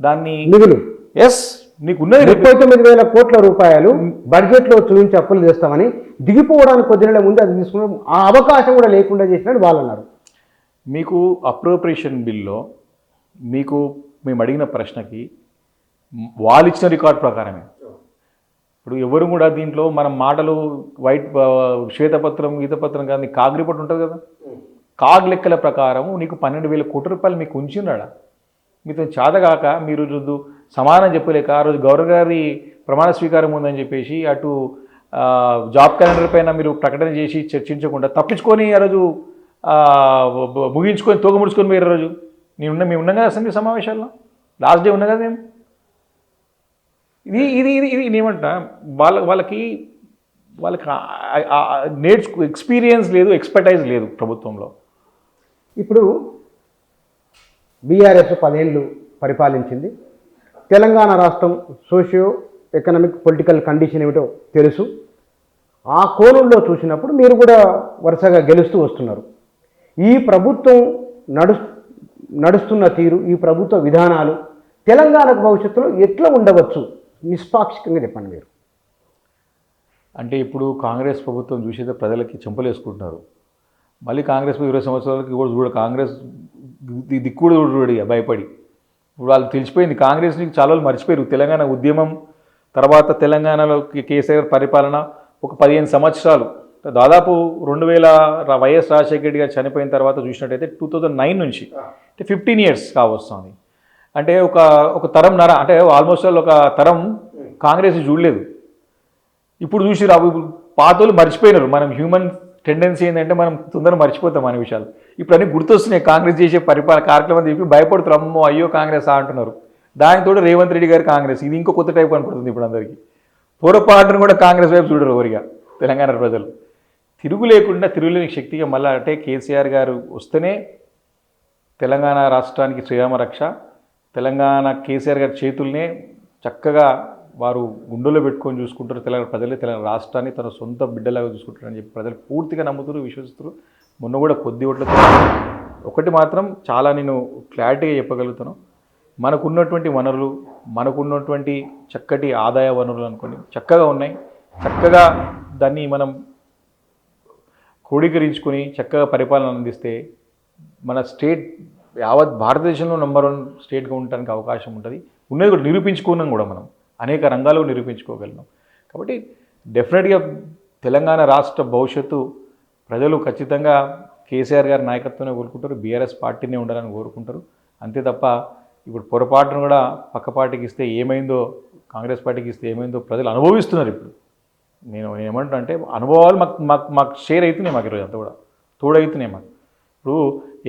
దాన్ని. మిగులు ఎస్, నీకు ఉన్నది 39,000 కోట్ల రూపాయలు బడ్జెట్లో చూపించి అప్పులు చేస్తామని దిగిపోవడానికి కొద్ది నెలల ముందు అది తీసుకున్నాం. ఆ అవకాశం కూడా లేకుండా చేసినట్టు వాళ్ళు అన్నారు. మీకు అప్రోప్రియేషన్ బిల్లో మీకు మేము అడిగిన ప్రశ్నకి వాళ్ళు ఇచ్చిన రికార్డ్ ప్రకారమే. ఇప్పుడు ఎవరు కూడా దీంట్లో మనం మాటలు శ్వేతపత్రం గీతపత్రం కానీ కాగ్ రిపోర్ట్ ఉంటుంది కదా, కాగ్ లెక్కల ప్రకారం నీకు 12,000 కోట్ల రూపాయలు మీకు ఉంచినాడా? మీతో చేతగాక మీరు రోజు సమానం చెప్పలేక ఆ రోజు గవర్నర్ గారి ప్రమాణ స్వీకారం ఉందని చెప్పేసి అటు జాబ్ క్యాలెండర్ పైన మీరు ప్రకటన చేసి చర్చించకుండా తప్పించుకొని ఆ రోజు ముగించుకొని తోక ముడుచుకొని పోయారు. రోజు మేము ఉన్నాం కదా అసెంబ్లీ సమావేశాల్లో, లాస్ట్ డే ఉన్నాం కదా మేము. ఇది ఇది ఇది ఇది ఏమంట వాళ్ళకి ఎక్స్పీరియన్స్ లేదు, ఎక్స్పర్టైజ్ లేదు ప్రభుత్వంలో. ఇప్పుడు బీఆర్ఎస్ 10 ఏళ్ళు పరిపాలించింది. తెలంగాణ రాష్ట్రం సోషియో ఎకనామిక్ పొలిటికల్ కండిషన్ ఏమిటో తెలుసు. ఆ కోణంలో చూసినప్పుడు మీరు కూడా వరుసగా గెలుస్తూ వస్తున్నారు. ఈ ప్రభుత్వం నడుస్తున్న తీరు, ఈ ప్రభుత్వ విధానాలు తెలంగాణకు భవిష్యత్తులో ఎట్లా ఉండవచ్చు? నిష్పాక్షికంగా చెప్పండి మీరు. అంటే ఇప్పుడు కాంగ్రెస్ ప్రభుత్వం చూసేది ప్రజలకి చెంపలేసుకుంటున్నారు. మళ్ళీ కాంగ్రెస్ 20 సంవత్సరాలకి కూడా చూడ, కాంగ్రెస్ దిక్కుడు చూడు భయపడి. ఇప్పుడు వాళ్ళు తెలిసిపోయింది కాంగ్రెస్ని చాలా వాళ్ళు మర్చిపోయారు. తెలంగాణ ఉద్యమం తర్వాత తెలంగాణలో కేసీఆర్ పరిపాలన ఒక 15 సంవత్సరాలు, దాదాపు 2000 వైఎస్ రాజశేఖర రెడ్డి గారు చనిపోయిన తర్వాత చూసినట్టయితే 2009 నుంచి 15 ఇయర్స్ కావస్తుంది. అంటే ఒక తరం నర, అంటే ఆల్మోస్ట్ ఒక తరం కాంగ్రెస్ చూడలేదు. ఇప్పుడు చూసి పాతోళ్ళు మర్చిపోయినారు. మనం హ్యూమన్ టెండెన్సీ ఏంటంటే మనం తొందరగా మర్చిపోతాం అనే విషయాలు. ఇప్పుడు అన్నీ గుర్తొస్తున్నాయి. కాంగ్రెస్ చేసే కార్యక్రమం చెప్పి భయపడుతారు. అమ్మో అయ్యో కాంగ్రెస్ అంటున్నారు. దానితో రేవంత్ రెడ్డి గారు కాంగ్రెస్, ఇది ఇంకో కొత్త టైప్ కనపడుతుంది ఇప్పుడు అందరికీ. పొరపాటును కూడా కాంగ్రెస్ వైపు చూడరు ఎవరిగా తెలంగాణ ప్రజలు. తిరుగులేని శక్తిగా మళ్ళీ అంటే కేసీఆర్ గారు వస్తేనే తెలంగాణ రాష్ట్రానికి శ్రీరామ రక్ష. తెలంగాణ కేసీఆర్ గారి చేతుల్నే చక్కగా వారు గుండెలో పెట్టుకొని చూసుకుంటారు. తెలంగాణ ప్రజలే తెలంగాణ రాష్ట్రాన్ని తన సొంత బిడ్డలాగా చూసుకుంటారని చెప్పి ప్రజలు పూర్తిగా నమ్ముతారు, విశ్వసిస్తారు. మొన్న కూడా కొద్ది ఓట్లతో ఒకటి మాత్రం చాలా నేను క్లారిటీగా చెప్పగలుగుతాను. మనకున్నటువంటి వనరులు, మనకున్నటువంటి చక్కటి ఆదాయ వనరులు అనుకోని చక్కగా ఉన్నాయి. చక్కగా దాన్ని మనం క్రోడీకరించుకొని చక్కగా పరిపాలన అందిస్తే మన స్టేట్ యావత్ భారతదేశంలో నెంబర్ 1 స్టేట్గా ఉండడానికి అవకాశం ఉంటుంది. ఉన్నది కూడా నిరూపించుకున్నాం కూడా, మనం అనేక రంగాల్లో నిరూపించుకోగలిగినాం. కాబట్టి డెఫినెట్గా తెలంగాణ రాష్ట్ర భవిష్యత్తు ప్రజలు ఖచ్చితంగా కేసీఆర్ గారి నాయకత్వాన్ని కోరుకుంటారు, బీఆర్ఎస్ పార్టీనే ఉండాలని కోరుకుంటారు. అంతే తప్ప ఇప్పుడు పొరపాటును కూడా పక్క పార్టీకి ఇస్తే ఏమైందో, కాంగ్రెస్ పార్టీకి ఇస్తే ఏమైందో ప్రజలు అనుభవిస్తున్నారు. ఇప్పుడు నేను ఏమంటున్నా అంటే అనుభవాలు మాకు షేర్ అవుతున్నాయి. మాకు ఈరోజు అంతా కూడా తోడవుతున్నాయి మాకు. ఇప్పుడు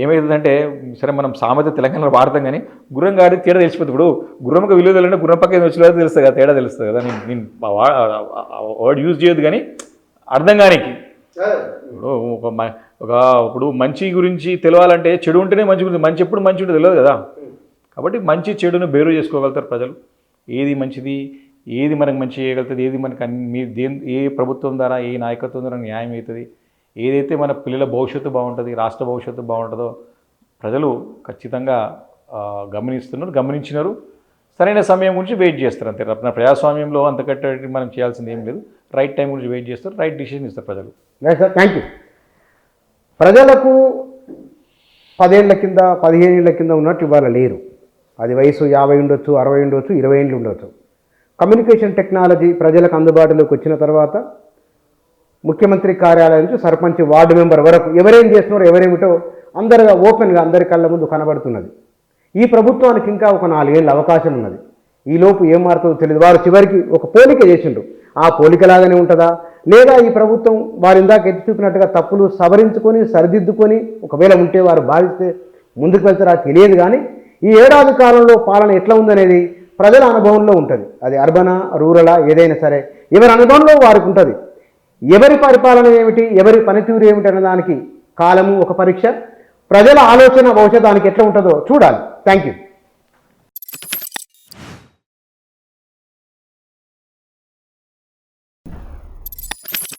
ఏమవుతుందంటే సరే మనం సామెత తెలంగాణలో వాడతాం కానీ గుర్రం గాడి తేడా తెలిసిపోతుంది. ఇప్పుడు గుర్రంకి విలువ తెలియంటే గుర్రం పక్కన వచ్చిన తెలుస్తుంది కదా, తేడా తెలుస్తుంది కదా. నేను వర్డ్ యూజ్ చేయొద్దు కానీ అర్థం కానికి. ఇప్పుడు మంచి గురించి తెలవాలంటే చెడు ఉంటేనే మంచి గురించి, మంచి ఎప్పుడు మంచి ఉంటే తెలియదు కదా. కాబట్టి మంచి చెడును బేరు చేసుకోగలుగుతారు ప్రజలు. ఏది మంచిది, ఏది మనకు మంచి చేయగలుగుతుంది, ఏది మనకు ఏ ప్రభుత్వం ద్వారా, ఏ నాయకత్వం ద్వారా న్యాయం అవుతుంది, ఏదైతే మన పిల్లల భవిష్యత్తు బాగుంటుంది, రాష్ట్ర భవిష్యత్తు బాగుంటుందో ప్రజలు ఖచ్చితంగా గమనించినారు. సరైన సమయం గురించి వెయిట్ చేస్తారు. అంతే. ప్రజాస్వామ్యంలో అంతకంటే మనం చేయాల్సింది ఏం లేదు. రైట్ టైం గురించి వెయిట్ చేస్తారు, రైట్ డిసిషన్ ఇస్తారు ప్రజలు. Right sir, thank you. ప్రజలకు 10 ఏళ్ల కింద 15 ఏళ్ల కింద ఉన్నట్టు ఇవాళ లేరు. అది వయసు 50 ఉండొచ్చు, 60 ఉండొచ్చు, 20 ఏళ్ళు ఉండొచ్చు. కమ్యూనికేషన్ టెక్నాలజీ ప్రజలకు అందుబాటులోకి వచ్చిన తర్వాత ముఖ్యమంత్రి కార్యాలయం నుంచి సర్పంచ్, వార్డు మెంబర్ వరకు ఎవరేం చేస్తున్నారో ఎవరేమిటో అందరుగా ఓపెన్గా అందరి కళ్ళ ముందు కనబడుతున్నది. ఈ ప్రభుత్వానికి ఇంకా ఒక 4 ఏళ్ళ అవకాశం ఉన్నది. ఈలోపు ఏం మారుతుందో తెలియదు. వారు చివరికి ఒక పోలిక చేసిండ్రు. ఆ పోలికలాగానే ఉంటుందా, లేదా ఈ ప్రభుత్వం వారు ఇందాక ఎత్తి చూపినట్టుగా తప్పులు సవరించుకొని సరిదిద్దుకొని ఒకవేళ ఉంటే వారు భావిస్తే ముందుకు వెళ్తారా తెలియదు. కానీ ఈ ఏడాది కాలంలో పాలన ఎట్లా ఉందనేది ప్రజల అనుభవంలో ఉంటుంది. అది అర్బనా, రూరలా, ఏదైనా సరే ఎవరి అనుభవంలో వారికి ఉంటుంది. ఎవరి పరిపాలన ఏమిటి, ఎవరి పనితీరు ఏమిటి అనే దానికి కాలము ఒక పరీక్ష. ప్రజల ఆలోచన భవిష్యత్తు దానికి ఎట్లా ఉంటుందో చూడాలి. Thank you.